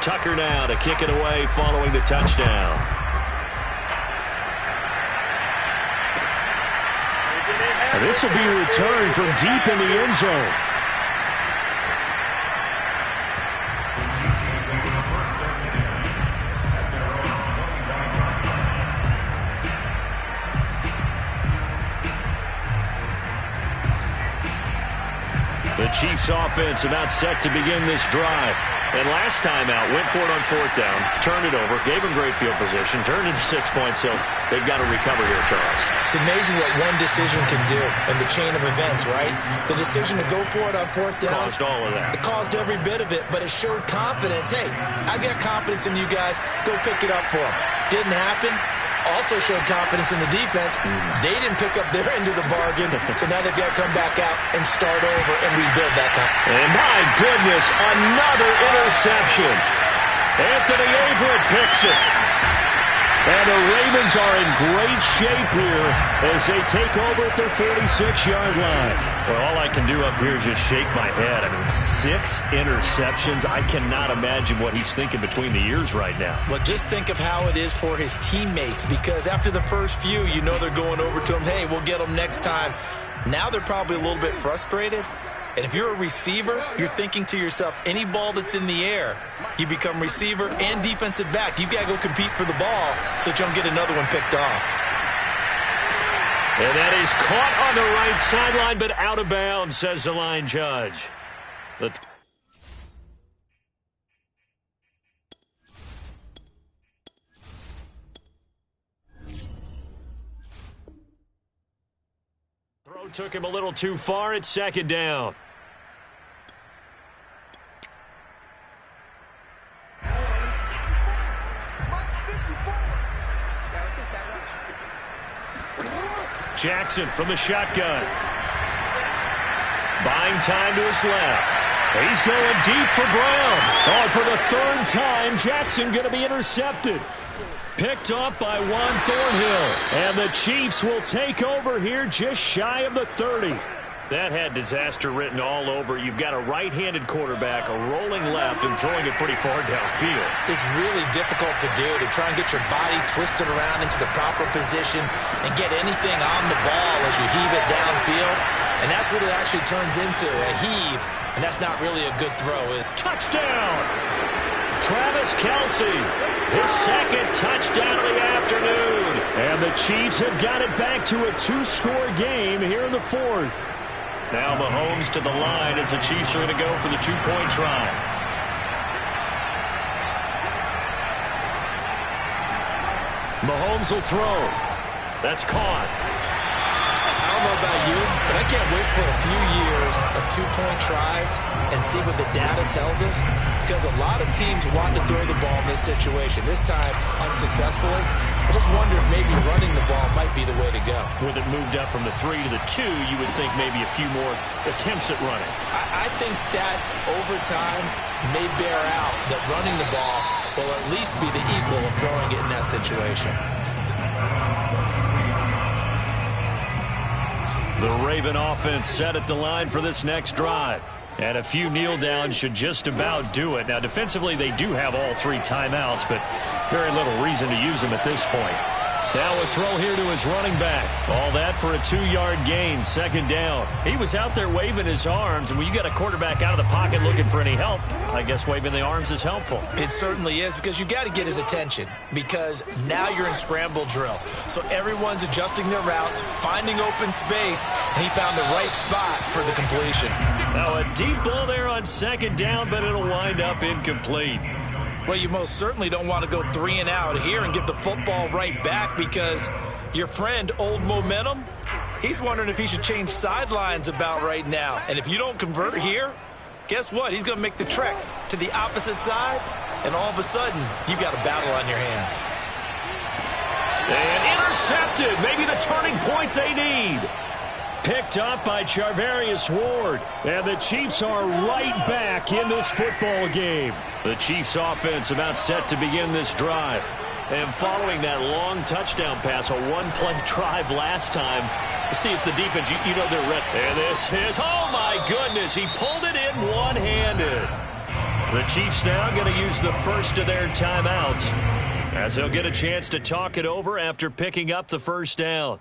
A: Tucker now to kick it away following the touchdown. And this will be returned from deep in the end zone. The Chiefs offense about set to begin this drive. And last time out, went for it on fourth down, turned it over, gave him great field position, turned into 6 points, so they've got to recover here, Charles.
E: It's amazing what one decision can do in the chain of events, right? The decision to go for it on fourth down.
A: Caused all of that.
E: It caused every bit of it, but it showed confidence. Hey, I've got confidence in you guys. Go pick it up for them. Didn't happen. Also showed confidence in the defense. They didn't pick up their end of the bargain, so now they've got to come back out and start over and rebuild that confidence.
A: And my goodness, another interception. Anthony Averett picks it. And the Ravens are in great shape here as they take over at their 46-yard line. Well, all I can do up here is just shake my head. I mean, 6 interceptions. I cannot imagine what he's thinking between the ears right now.
E: Well, just think of how it is for his teammates, because after the first few, you know they're going over to him, hey, we'll get them next time. Now they're probably a little bit frustrated. And if you're a receiver, you're thinking to yourself, any ball that's in the air, you become receiver and defensive back. You've got to go compete for the ball so that you don't get another one picked off.
A: And that is caught on the right sideline, but out of bounds, says the line judge. Throw took him a little too far. It's second down. Jackson from the shotgun. Buying time to his left. He's going deep for Brown. Oh, for the third time, Jackson going to be intercepted. Picked off by Juan Thornhill. And the Chiefs will take over here just shy of the 30. That had disaster written all over. You've got a right-handed quarterback, a rolling left, and throwing it pretty far downfield.
E: It's really difficult to do, to try and get your body twisted around into the proper position and get anything on the ball as you heave it downfield. And that's what it actually turns into, a heave, and that's not really a good throw.
A: Touchdown! Travis Kelce, his second touchdown of the afternoon. And the Chiefs have got it back to a 2-score game here in the fourth. Now Mahomes to the line as the Chiefs are going to go for the 2-point try. Mahomes will throw. That's caught.
E: I don't know about you, but I can't wait for a few years of 2-point tries and see what the data tells us, because a lot of teams want to throw the ball in this situation. This time, unsuccessfully. I just wonder if maybe running the ball might be the way to go.
A: With it moved up from the 3 to the 2, you would think maybe a few more attempts at running.
E: I think stats over time may bear out that running the ball will at least be the equal of throwing it in that situation.
A: The Raven offense set at the line for this next drive. And a few kneel downs should just about do it. Now, defensively, they do have all 3 timeouts, but very little reason to use them at this point. Now a throw here to his running back. All that for a 2-yard gain, second down. He was out there waving his arms, and when you got a quarterback out of the pocket looking for any help, I guess waving the arms is helpful.
E: It certainly is, because you got to get his attention, because now you're in scramble drill. So everyone's adjusting their routes, finding open space, and he found the right spot for the completion.
A: Now a deep ball there on second down, but it'll wind up incomplete.
E: Well, you most certainly don't want to go 3 and out here and give the football right back, because your friend, Old Momentum, he's wondering if he should change sidelines about right now. And if you don't convert here, guess what? He's going to make the trek to the opposite side, and all of a sudden, you've got a battle on your hands.
A: And intercepted. Maybe the turning point they need. Picked up by Charvarius Ward. And the Chiefs are right back in this football game. The Chiefs offense about set to begin this drive. And following that long touchdown pass, a one-play drive last time, let's see if the defense, you know they're ready. And this is, oh my goodness, he pulled it in one-handed. The Chiefs now going to use the first of their timeouts as they'll get a chance to talk it over after picking up the first down.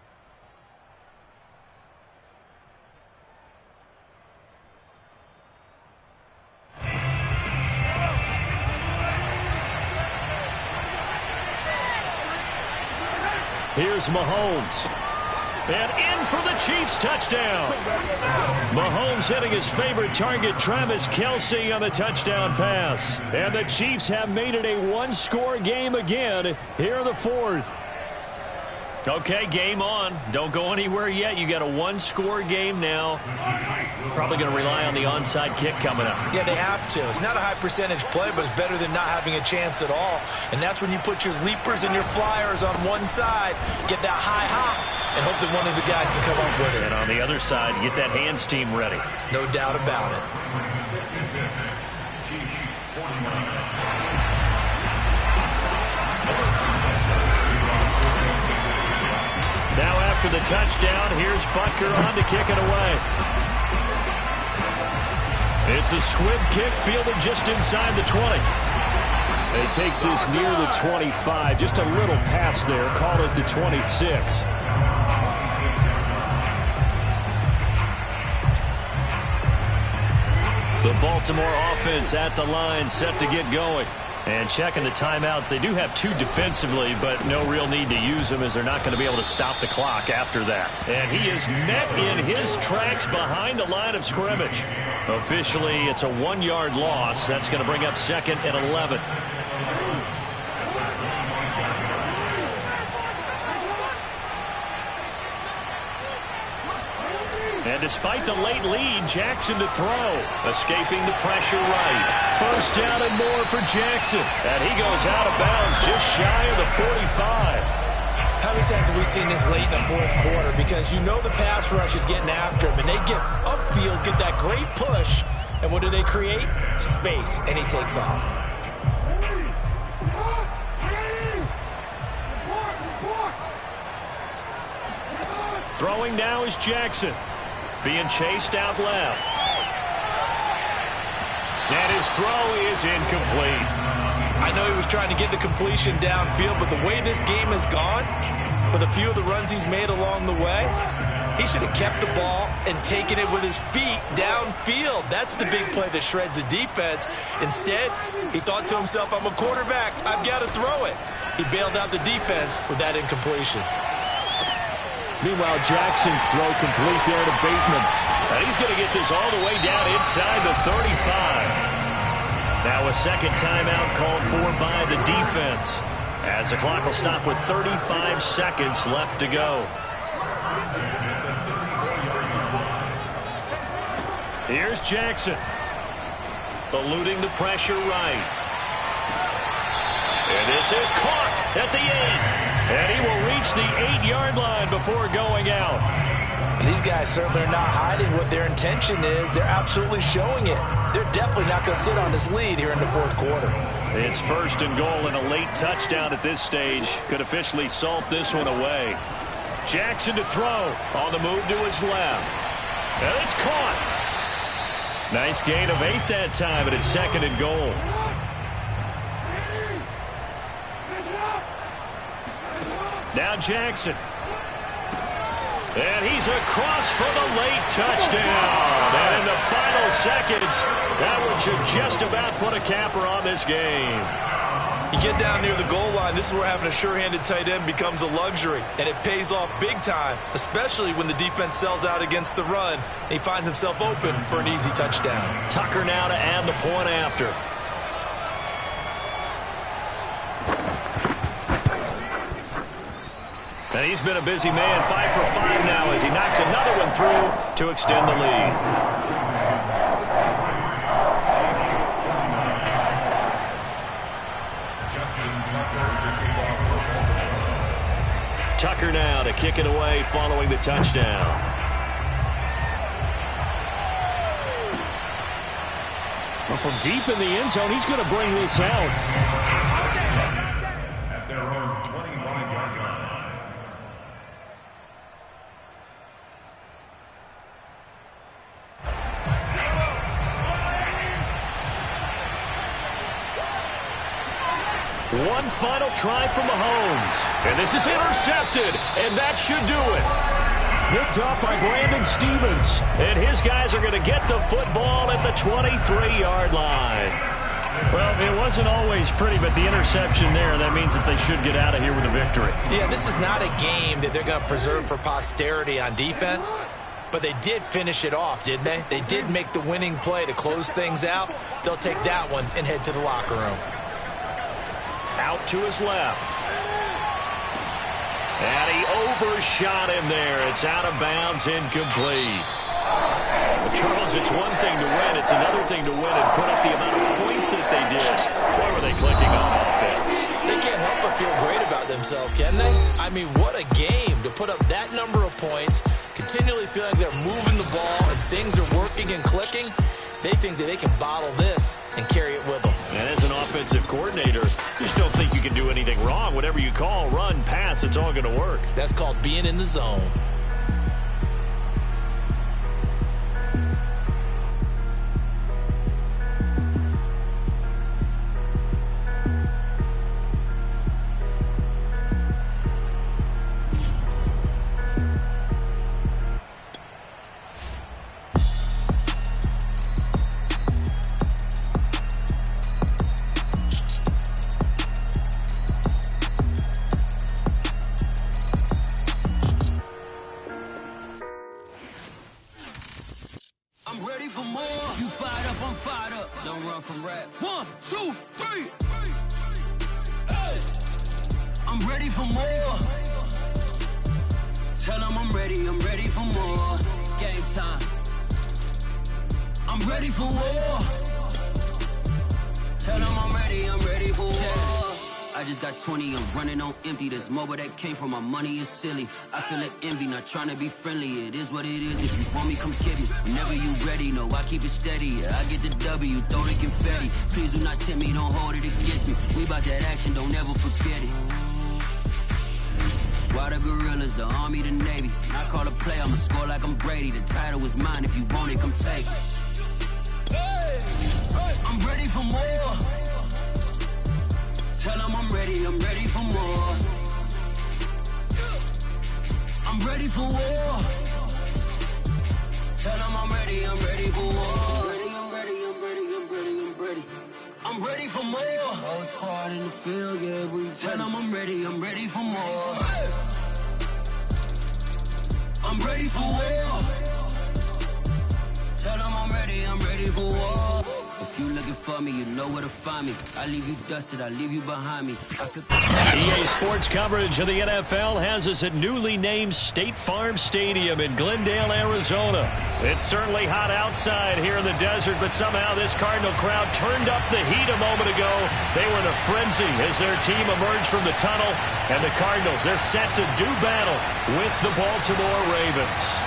A: Here's Mahomes. And in for the Chiefs touchdown. Mahomes hitting his favorite target, Travis Kelce, on the touchdown pass. And the Chiefs have made it a one-score game again here in the fourth. Okay, game on. Don't go anywhere yet. You got a one-score game now. Probably going to rely on the onside kick coming up.
E: Yeah, they have to. It's not a high-percentage play, but it's better than not having a chance at all. And that's when you put your leapers and your flyers on one side, get that high hop, and hope that one of the guys can come up with it.
A: And on the other side, get that hands team ready.
E: No doubt about it.
A: Now after the touchdown, here's Butker on to kick it away. It's a squib kick fielded just inside the 20. It takes this near the 25. Just a little pass there. Call it the 26. The Baltimore offense at the line, set to get going. And checking the timeouts. They do have two defensively, but no real need to use them as they're not going to be able to stop the clock after that. And he is met in his tracks behind the line of scrimmage. Officially, it's a 1-yard loss. That's going to bring up 2nd and 11. And despite the late lead, Jackson to throw. Escaping the pressure right. First down and more for Jackson. And he goes out of bounds just shy of the 45.
E: How many times have we seen this late in the fourth quarter? Because you know the pass rush is getting after him, and they get upfield, get that great push, and what do they create? Space, and he takes off.
A: Throwing now is Jackson. Being chased out left. And his throw is incomplete.
E: I know he was trying to get the completion downfield, but the way this game has gone, with a few of the runs he's made along the way, he should have kept the ball and taken it with his feet downfield. That's the big play that shreds the defense. Instead, he thought to himself, I'm a quarterback, I've got to throw it. He bailed out the defense with that incompletion.
A: Meanwhile, Jackson's throw complete there to Bateman. And he's going to get this all the way down inside the 35. Now a second timeout called for by the defense, as the clock will stop with 35 seconds left to go. Here's Jackson. Eluding the pressure right. And this is caught at the 8. And he will reach the 8-yard line before going out.
E: And these guys certainly are not hiding what their intention is. They're absolutely showing it. They're definitely not going to sit on this lead here in the fourth quarter.
A: It's 1st and goal, and a late touchdown at this stage could officially salt this one away. Jackson to throw on the move to his left. And it's caught. Nice gain of 8 that time, and it's 2nd and goal. Now Jackson. And he's across for the late touchdown. And in the final seconds, that one should just about put a capper on this game.
E: You get down near the goal line, this is where having a sure-handed tight end becomes a luxury. And it pays off big time, especially when the defense sells out against the run. And he finds himself open for an easy touchdown.
A: Tucker now to add the point after. And he's been a busy man, 5 for 5 now as he knocks another one through to extend the lead. Tucker now to kick it away following the touchdown. Well, from deep in the end zone, he's going to bring this out.
B: At their own 25-yard line.
A: One final try from Mahomes. And this is intercepted, and that should do it. Picked up by Brandon Stevens. And his guys are going to get the football at the 23-yard line. Well, it wasn't always pretty, but the interception there, that means that they should get out of here with a victory.
E: Yeah, this is not a game that they're going to preserve for posterity on defense, but they did finish it off, didn't they? They did make the winning play to close things out. They'll take that one and head to the locker room.
A: Out to his left. And he overshot him there. It's out of bounds, incomplete. But Charles, it's one thing to win. It's another thing to win and put up the amount of points that they did. Boy, were they clicking on offense.
E: They can't help but feel great about themselves, can they? I mean, what a game to put up that number of points, continually feeling they're moving the ball and things are working and clicking. They think that they can bottle this and carry it with them.
A: And as an offensive coordinator, you just don't think you can do anything wrong. Whatever you call, run, pass, it's all going to work.
E: That's called being in the zone.
F: I'm ready for more. You fired up, I'm fired up. Don't run from rap. 1, 2, 3. Hey. I'm ready for more. Tell them I'm ready for more. Game time. I'm ready for war. Tell them I'm ready for war. I just got 20, I'm running on empty. This mobile that came from my money is silly. I feel it envy, not trying to be friendly. It is what it is, if you want me, come get me. Whenever you ready, no, I keep it steady. Yeah, I get the W, throw the confetti. Please do not tempt me, don't hold it against me. We about that action, don't ever forget it. Why the gorillas, the army, the navy. I call a play, I'ma score like I'm Brady. The title is mine, if you want it, come take it. Hey, I'm ready for more. Tell them I'm ready for more. I'm ready for war. Tell them I'm ready for war. I'm ready. I'm ready for more. Whole squad in the field, yeah, we tell them I'm ready for more. I'm ready for war. Tell them I'm ready for war. If you looking for me, you know where to find me. I leave you dusted, I leave you behind me.
A: EA Sports coverage of the NFL has us at newly named State Farm Stadium in Glendale, Arizona. It's certainly hot outside here in the desert, but somehow this Cardinal crowd turned up the heat a moment ago. They were in a frenzy as their team emerged from the tunnel, and the Cardinals, they're set to do battle with the Baltimore Ravens.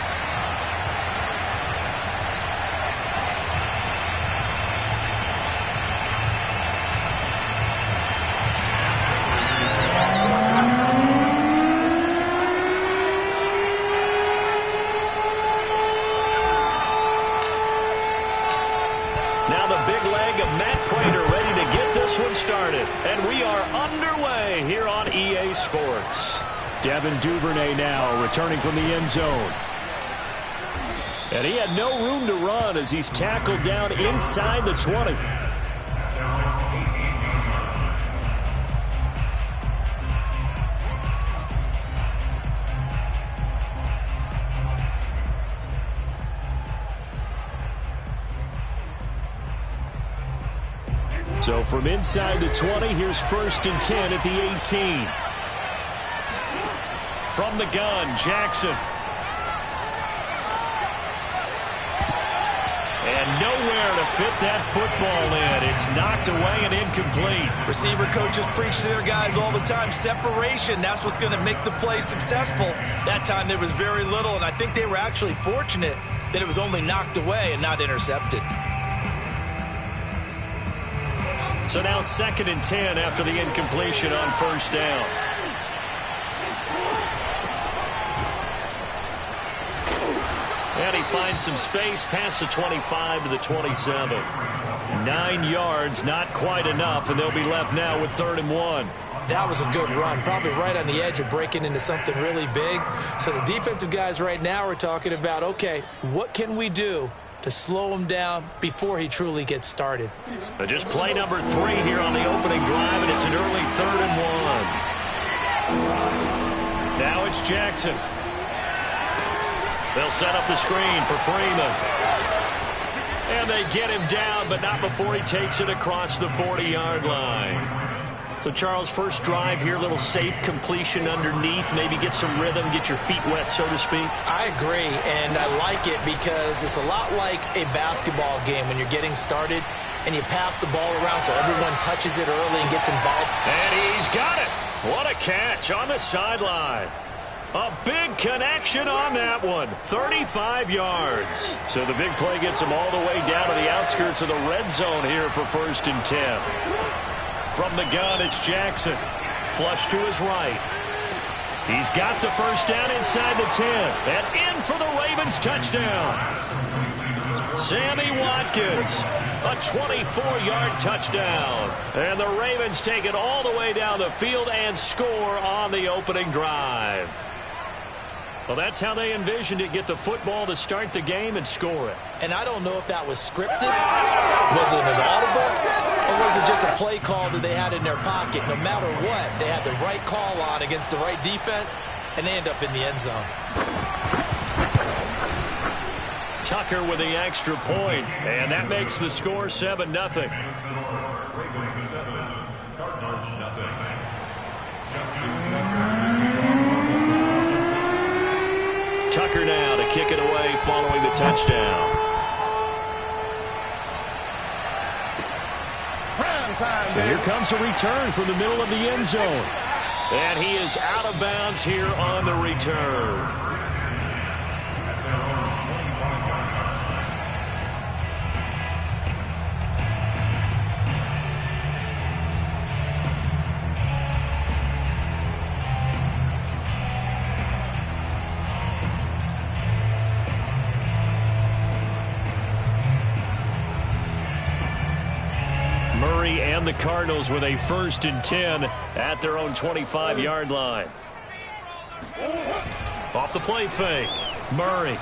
A: And we are underway here on EA Sports. Devin Duvernay now returning from the end zone. And he had no room to run as he's tackled down inside the 20. So from inside the 20, here's 1st and 10 at the 18. From the gun, Jackson. And nowhere to fit that football in. It's knocked away and incomplete.
E: Receiver coaches preach to their guys all the time. Separation, that's what's going to make the play successful. That time there was very little, and I think they were actually fortunate that it was only knocked away and not intercepted.
A: So now 2nd and 10 after the incompletion on 1st down. And he finds some space past the 25 to the 27. 9 yards, not quite enough, and they'll be left now with 3rd and 1.
E: That was a good run, probably right on the edge of breaking into something really big. So the defensive guys right now are talking about, okay, what can we do to slow him down before he truly gets started.
A: Just play number 3 here on the opening drive, and it's an early 3rd and 1. Now it's Jackson. They'll set up the screen for Freeman. And they get him down, but not before he takes it across the 40-yard line. So, Charles, first drive here, little safe completion underneath, maybe get some rhythm, get your feet wet, so to speak.
E: I agree, and I like it because it's a lot like a basketball game when you're getting started and you pass the ball around so everyone touches it early and gets involved.
A: And he's got it. What a catch on the sideline. A big connection on that one. 35 yards. So the big play gets him all the way down to the outskirts of the red zone here for 1st and 10. From the gun, it's Jackson. Flush to his right. He's got the first down inside the 10. And in for the Ravens touchdown. Sammy Watkins, a 24-yard touchdown. And the Ravens take it all the way down the field and score on the opening drive. Well, that's how they envisioned it, get the football to start the game and score it.
E: And I don't know if that was scripted, was it an audible, or was it just a play call that they had in their pocket? No matter what, they had the right call on against the right defense, and they end up in the end zone.
A: Tucker with the extra point, and that makes the score 7-0.
B: Ravens 7, Cardinals 0.
A: Tucker now to kick it away following the touchdown. And here comes a return from the middle of the end zone. And he is out of bounds here on the return. Murray and the Cardinals with a 1st and 10 at their own 25-yard line. Off the play fake. Murray.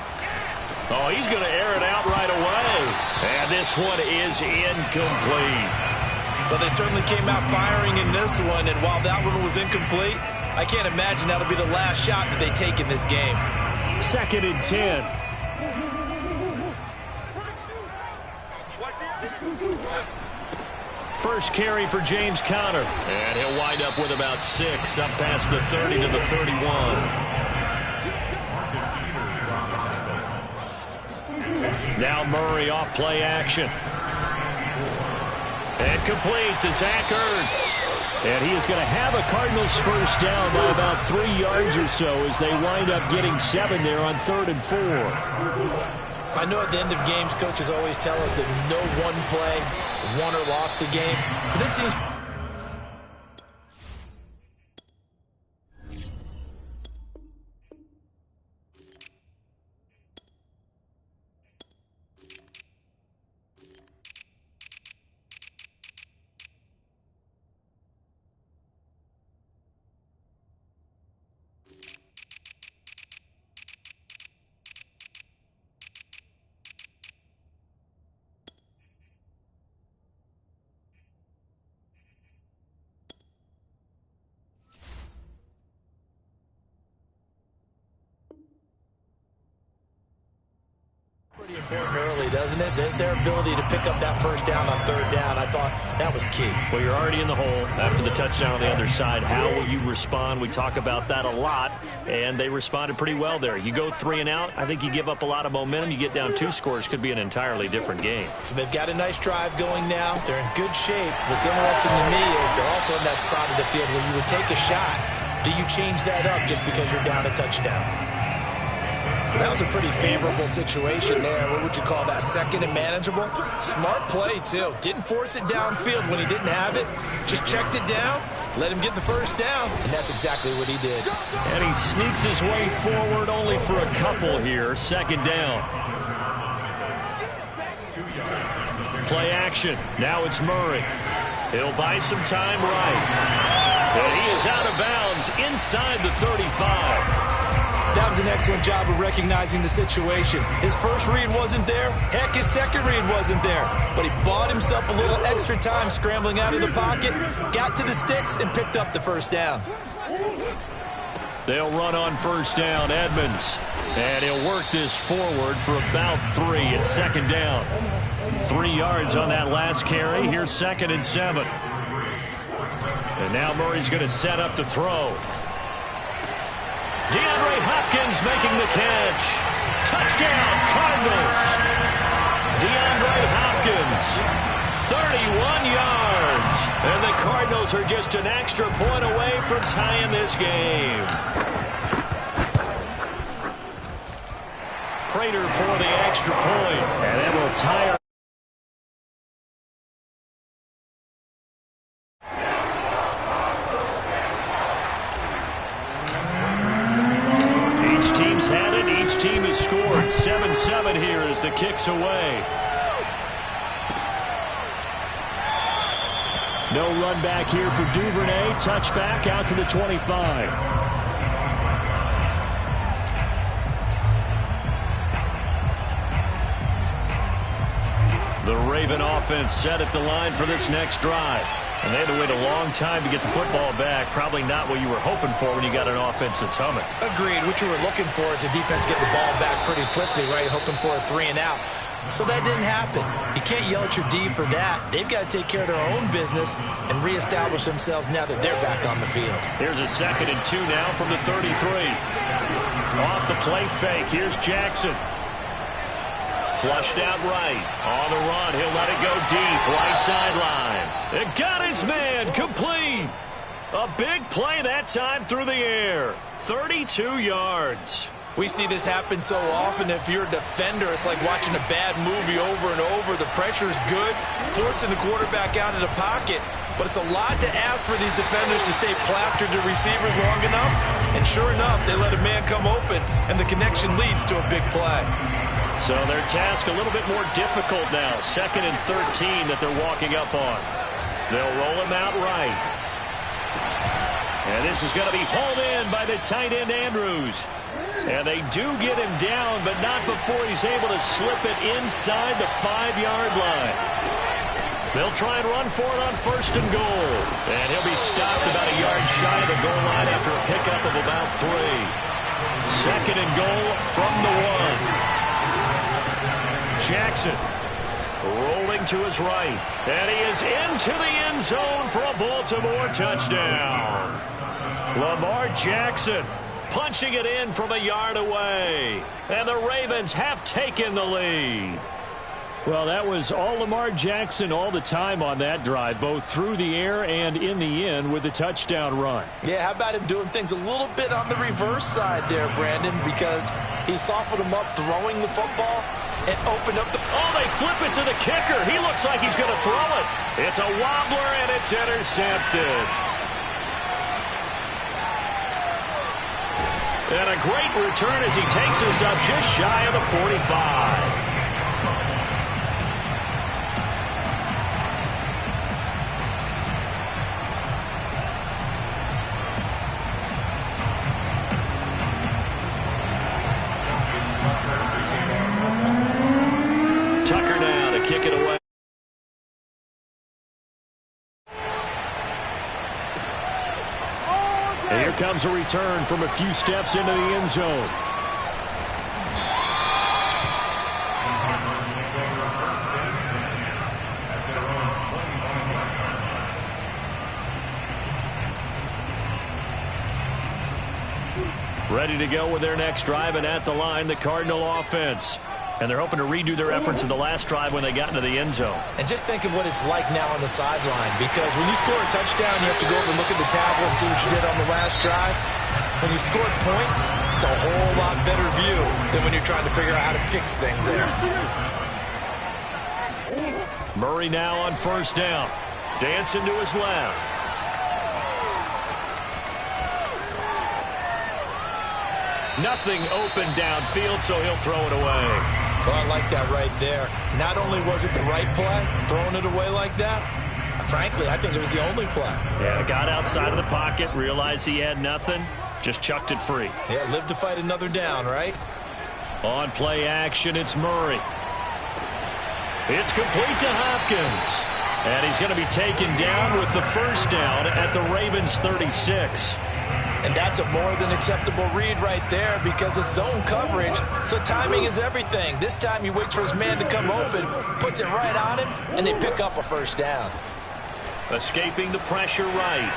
A: Oh, he's going to air it out right away. And this one is incomplete.
E: Well, they certainly came out firing in this one, and while that one was incomplete, I can't imagine that'll be the last shot that they take in this game.
A: 2nd and 10. First carry for James Conner. And he'll wind up with about 6, up past the 30 to the 31. Now Murray off play action. And complete to Zach Ertz. And he is going to have a Cardinals first down by about 3 yards or so as they wind up getting 7 there on 3rd and 4.
E: I know at the end of games, coaches always tell us that no one play won or lost a game. But this seems... pretty important early, doesn't it? Their ability to pick up that first down on 3rd down, I thought that was key.
A: Well, you're already in the hole after the touchdown on the other side. How will you respond? We talk about that a lot, and they responded pretty well there. You go 3 and out, I think you give up a lot of momentum. You get down 2 scores, could be an entirely different game.
E: So they've got a nice drive going now. They're in good shape. What's interesting to me is they're also in that spot of the field where you would take a shot. Do you change that up just because you're down a touchdown? That was a pretty favorable situation there. What would you call that? 2nd and manageable? Smart play, too. Didn't force it downfield when he didn't have it. Just checked it down, let him get the first down, and that's exactly what he did.
A: And he sneaks his way forward only for a couple here. 2nd down. Play action. Now it's Murray. He'll buy some time right. And he is out of bounds inside the 35.
E: That was an excellent job of recognizing the situation. His first read wasn't there. Heck, his second read wasn't there. But he bought himself a little extra time scrambling out of the pocket, got to the sticks, and picked up the first down.
A: They'll run on first down, Edmonds. And he'll work this forward for about 3 at second down. 3 yards on that last carry. Here's 2nd and 7. And now Murray's going to set up to throw. DeAndre Hopkins making the catch. Touchdown, Cardinals. DeAndre Hopkins, 31 yards. And the Cardinals are just an extra point away from tying this game. Prater for the extra point. And that will tie. Each team's had it. Each team has scored. 7-7 here as the kick's away. No run back here for Duvernay. Touchback out to the 25. The Raven offense set at the line for this next drive. And they had to wait a long time to get the football back. Probably not what you were hoping for when you got an offense that's humming.
E: Agreed. What you were looking for is a defense getting the ball back pretty quickly, right? Hoping for a 3 and out. So that didn't happen. You can't yell at your D for that. They've got to take care of their own business and reestablish themselves now that they're back on the field.
A: Here's a 2nd and 2 now from the 33. Off the play fake. Here's Jackson. Flushed out right. On the run. He'll let it go deep. Right sideline. It got his man. Complete. A big play that time through the air. 32 yards.
E: We see this happen so often. If you're a defender, it's like watching a bad movie over and over. The pressure's good, forcing the quarterback out of the pocket. But it's a lot to ask for these defenders to stay plastered to receivers long enough. And sure enough, they let a man come open, and the connection leads to a big play.
A: So their task a little bit more difficult now. 2nd and 13 that they're walking up on. They'll roll him out right. And this is going to be hauled in by the tight end Andrews. And they do get him down, but not before he's able to slip it inside the 5-yard line. They'll try and run for it on 1st and goal. And he'll be stopped about a yard shy of the goal line after a pickup of about 3. 2nd and goal from the 1. Jackson rolling to his right. And he is into the end zone for a Baltimore touchdown. Lamar Jackson punching it in from a yard away. And the Ravens have taken the lead. Well, that was all Lamar Jackson all the time on that drive, both through the air and in the end with a touchdown run.
C: Yeah, how about him doing things a little bit on the reverse side there, Brandon, because he softened him up throwing the football and opened up the...
A: Oh, they flip it to the kicker. He looks like he's going to throw it. It's a wobbler, and it's intercepted. And a great return as he takes us up just shy of the 45. Tucker now to kick it away. And here comes a return from a few steps into the end zone. Ready to go with their next drive, and at the line, the Cardinal offense. And they're hoping to redo their efforts in the last drive when they got into the end zone.
E: And just think of what it's like now on the sideline, because when you score a touchdown, you have to go over and look at the tablet and see what you did on the last drive. When you scored points, it's a whole lot better view than when you're trying to figure out how to fix things there.
A: Murray now on 1st down. Dancing to his left. Nothing open downfield, so he'll throw it away.
E: Well, I like that right there. Not only was it the right play, throwing it away like that, frankly, I think it was the only play.
A: Yeah, got outside of the pocket, realized he had nothing, Just chucked it free.
E: Yeah, live to fight another down, right?
A: On play action, it's Murray. It's complete to Hopkins. And he's going to be taken down with the first down at the Ravens 36.
C: And that's a more than acceptable read right there because it's zone coverage, so timing is everything. This time he waits for his man to come open, puts it right on him, and they pick up a first down.
A: Escaping the pressure right.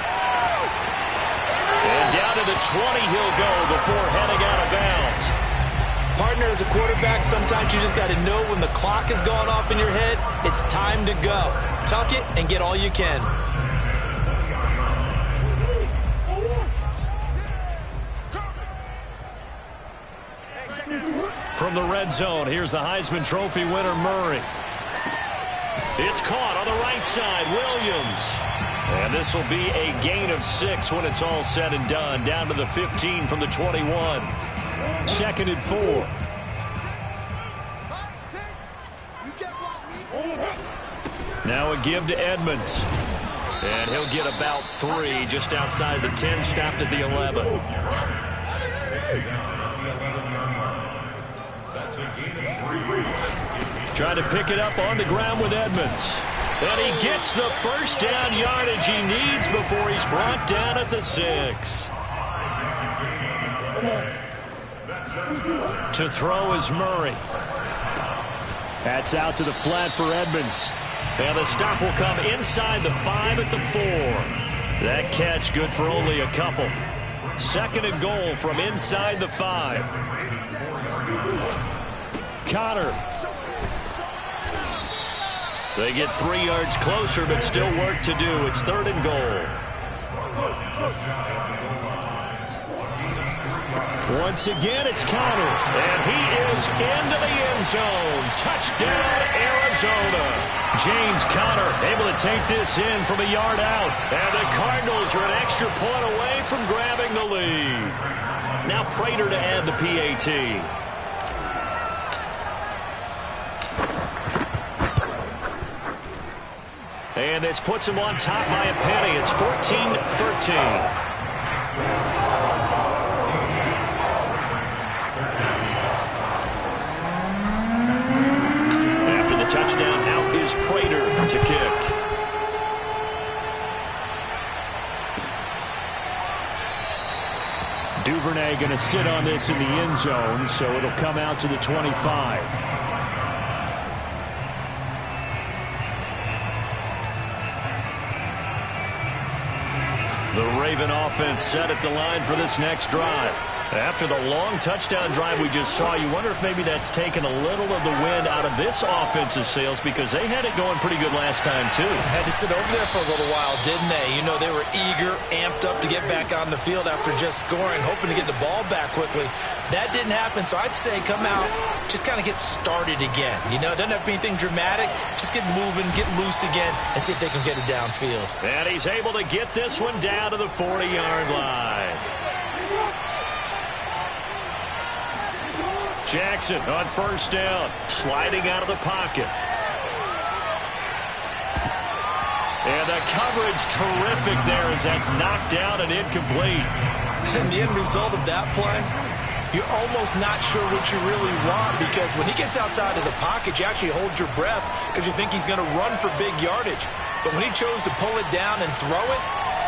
A: And down to the 20 he'll go before heading out of bounds.
E: Partner, as a quarterback, sometimes you just got to know when the clock is going off in your head, it's time to go. Tuck it and get all you can.
A: From the red zone, here's the Heisman Trophy winner, Murray. It's caught on the right side, Williams. And this will be a gain of 6 when it's all said and done. Down to the 15 from the 21. Second and 4. Now a give to Edmonds. And he'll get about 3 just outside the 10, stopped at the 11. Trying to pick it up on the ground with Edmonds. And he gets the first down yardage he needs before he's brought down at the 6. To throw is Murray. That's out to the flat for Edmonds. And the stop will come inside the 5 at the 4. That catch good for only a couple. Second and goal from inside the 5. Connor. They get 3 yards closer, but still work to do. It's third and goal. Once again, it's Connor. And he is into the end zone. Touchdown, Arizona. James Conner able to take this in from a yard out. And the Cardinals are an extra point away from grabbing the lead. Now Prater to add the PAT. And this puts him on top by a penny. It's 14-13. After the touchdown, out is Prater to kick. Duvernay going to sit on this in the end zone, so it'll come out to the 25. The Raven offense set at the line for this next drive. After the long touchdown drive we just saw, you wonder if maybe that's taken a little of the wind out of this offensive sails because they had it going pretty good last time, too.
C: Had to sit over there for a little while, didn't they? You know, they were eager, amped up to get back on the field after just scoring, hoping to get the ball back quickly. That didn't happen, so I'd say come out, just kind of get started again. You know, it doesn't have to be anything dramatic. Just get moving, get loose again, and see if they can get it downfield.
A: And he's able to get this one down to the 40-yard line. Jackson on first down, sliding out of the pocket. And the coverage terrific there as that's knocked down and incomplete.
C: And the end result of that play, you're almost not sure what you really want because when he gets outside of the pocket, you actually hold your breath because you think he's going to run for big yardage. But when he chose to pull it down and throw it,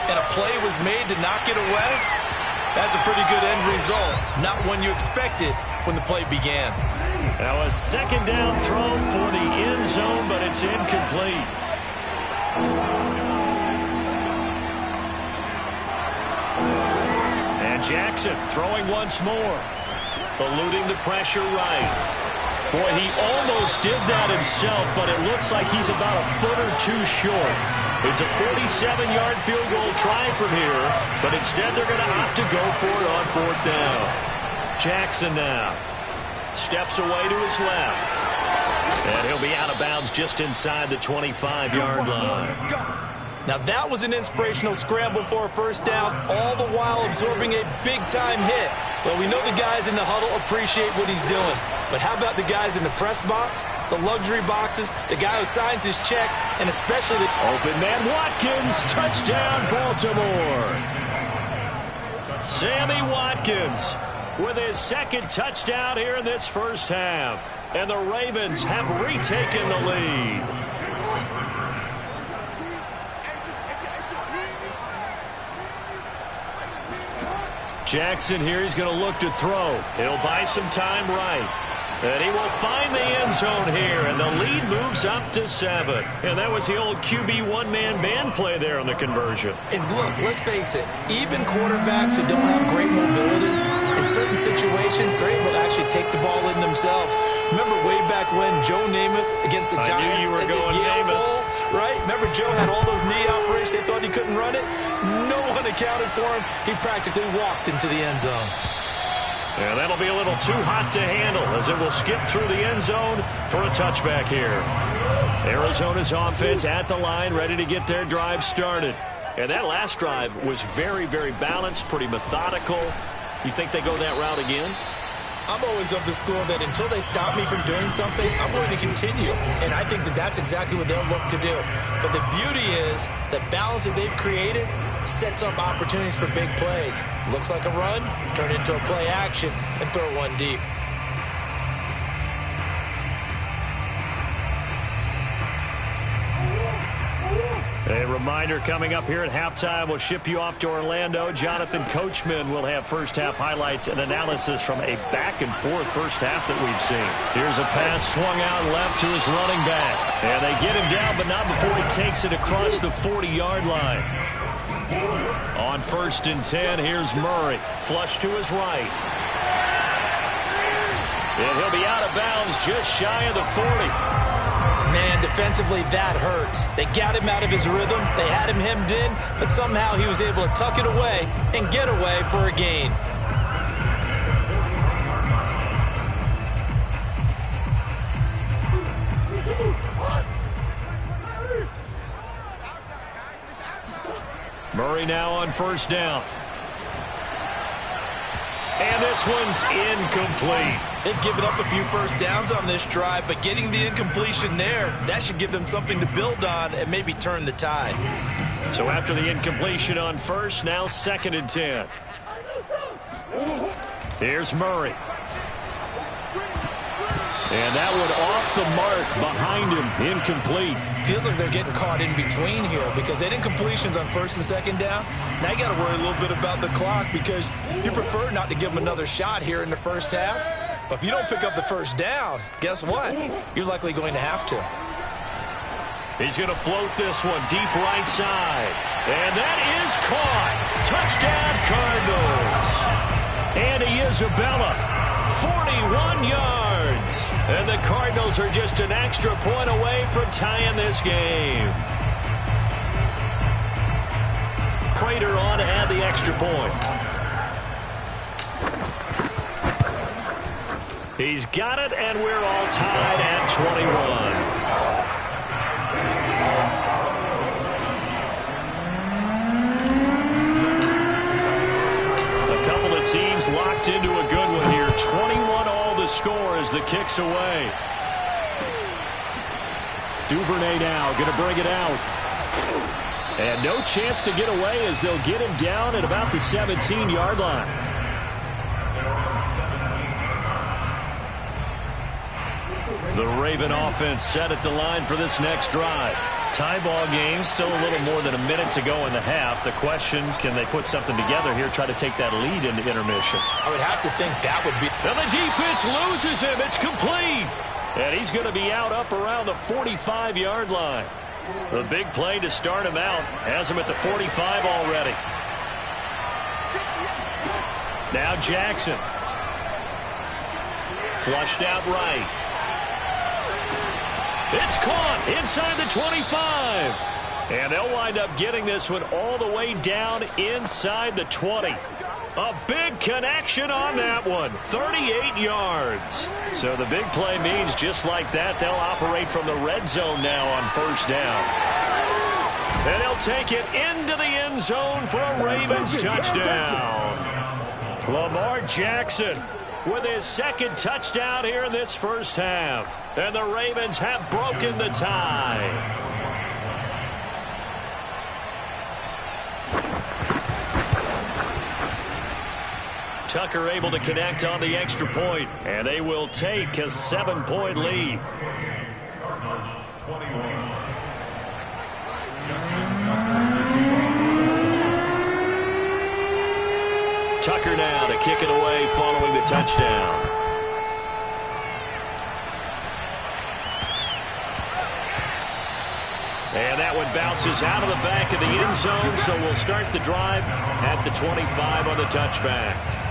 C: and a play was made to knock it away, that's a pretty good end result. Not one you expected when the play began.
A: Now a second down throw for the end zone, but it's incomplete. And Jackson throwing once more. Eluding the pressure right. Boy, he almost did that himself, but it looks like he's about a foot or two short. It's a 47-yard field goal try from here, but instead they're going to opt to go for it on fourth down. Jackson now steps away to his left. And he'll be out of bounds just inside the 25-yard line.
C: Now that was an inspirational scramble for a first down, all the while absorbing a big-time hit. Well, we know the guys in the huddle appreciate what he's doing. But how about the guys in the press box, the luxury boxes, the guy who signs his checks, and especially the...
A: Open man Watkins, touchdown Baltimore. Sammy Watkins with his second touchdown here in this first half. And the Ravens have retaken the lead. Jackson here, he's going to look to throw. He'll buy some time right. And he will find the end zone here, and the lead moves up to 7. And that was the old QB one-man band play there on the conversion.
E: And look, let's face it, even quarterbacks who don't have great mobility, in certain situations, they're able to actually take the ball in themselves. Remember way back when Joe Namath against the Giants
A: at the
E: Yale Bowl, right? Remember Joe had all those knee operations. They thought he couldn't run it. No one accounted for him. He practically walked into the end zone.
A: And that'll be a little too hot to handle as it will skip through the end zone for a touchback here. Arizona's offense at the line, ready to get their drive started. And that last drive was very, very balanced, pretty methodical. You think they go that route again?
E: I'm always of the school that until they stop me from doing something, I'm going to continue. And I think that that's exactly what they'll look to do. But the beauty is the balance that they've created sets up opportunities for big plays. Looks like a run, turn into a play action, and throw one deep.
A: A reminder coming up here at halftime. We'll ship you off to Orlando. Jonathan Coachman will have first-half highlights and analysis from a back-and-forth first half that we've seen. Here's a pass swung out left to his running back. And they get him down, but not before he takes it across the 40-yard line. On 1st and 10, here's Murray. Flush to his right. And he'll be out of bounds just shy of the 40.
E: Man, defensively, that hurts. They got him out of his rhythm. They had him hemmed in, but somehow he was able to tuck it away and get away for a gain.
A: Murray now on 1st down. And this one's incomplete.
E: They've given up a few first downs on this drive, but getting the incompletion there, that should give them something to build on and maybe turn the tide.
A: So after the incompletion on 1st, now 2nd and 10. Here's Murray. And that one off the mark behind him, incomplete.
E: Feels like they're getting caught in between here because they had incompletions on 1st and 2nd down. Now you got to worry a little bit about the clock because you prefer not to give them another shot here in the first half. But if you don't pick up the 1st down, guess what? You're likely going to have to.
A: He's going to float this one deep right side. And that is caught. Touchdown Cardinals. Andy Isabella, 41 yards. And the Cardinals are just an extra point away from tying this game. Prater on to add the extra point. He's got it, and we're all tied at 21. Teams locked into a good one here. 21 all the score as the kick's away. Duvernay now going to bring it out. And no chance to get away as they'll get him down at about the 17-yard line. The Raven offense set at the line for this next drive. Tie ball game, still a little more than a minute to go in the half. The question, can they put something together here, try to take that lead into intermission?
E: I would have to think that would be.
A: And the defense loses him. It's complete. And he's going to be out up around the 45-yard line. The big play to start him out has him at the 45 already. Now Jackson. Flushed out right. It's caught inside the 25. And they'll wind up getting this one all the way down inside the 20. A big connection on that one. 38 yards. So the big play means just like that, they'll operate from the red zone now on 1st down. And they'll take it into the end zone for a Ravens touchdown. Lamar Jackson with his 2nd touchdown here in this first half. And the Ravens have broken the tie. Tucker able to connect on the extra point, and they will take a 7-point lead.
B: Cardinals 21.
A: Tucker now to kick it away following the touchdown. And that one bounces out of the back of the end zone, so we'll start the drive at the 25 on the touchback.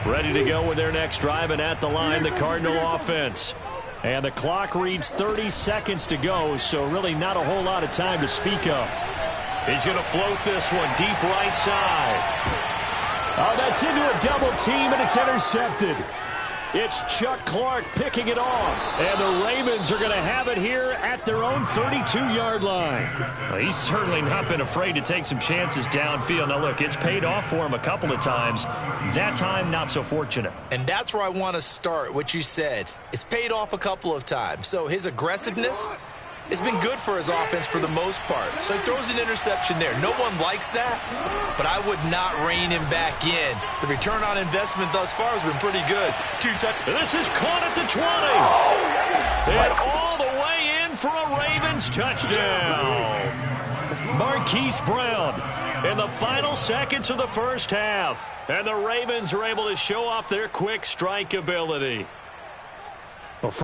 A: Ready to go with their next drive, and at the line, the Cardinal offense. And the clock reads 30 seconds to go, so really not a whole lot of time to speak of. He's going to float this one deep right side. Oh, that's into a double team, and it's intercepted. It's Chuck Clark picking it off. And the Ravens are going to have it here at their own 32-yard line. Well, he's certainly not been afraid to take some chances downfield. Now, look, it's paid off for him a couple of times. That time, not so fortunate.
E: And that's where I want to start, what you said. It's paid off a couple of times. So his aggressiveness has been good for his offense for the most part. So he throws an interception there. No one likes that, but I would not rein him back in. The return on investment thus far has been pretty good.
A: This is caught at the 20. And all the way in for a Ravens touchdown. Marquise Brown in the final seconds of the first half. And the Ravens are able to show off their quick strike ability.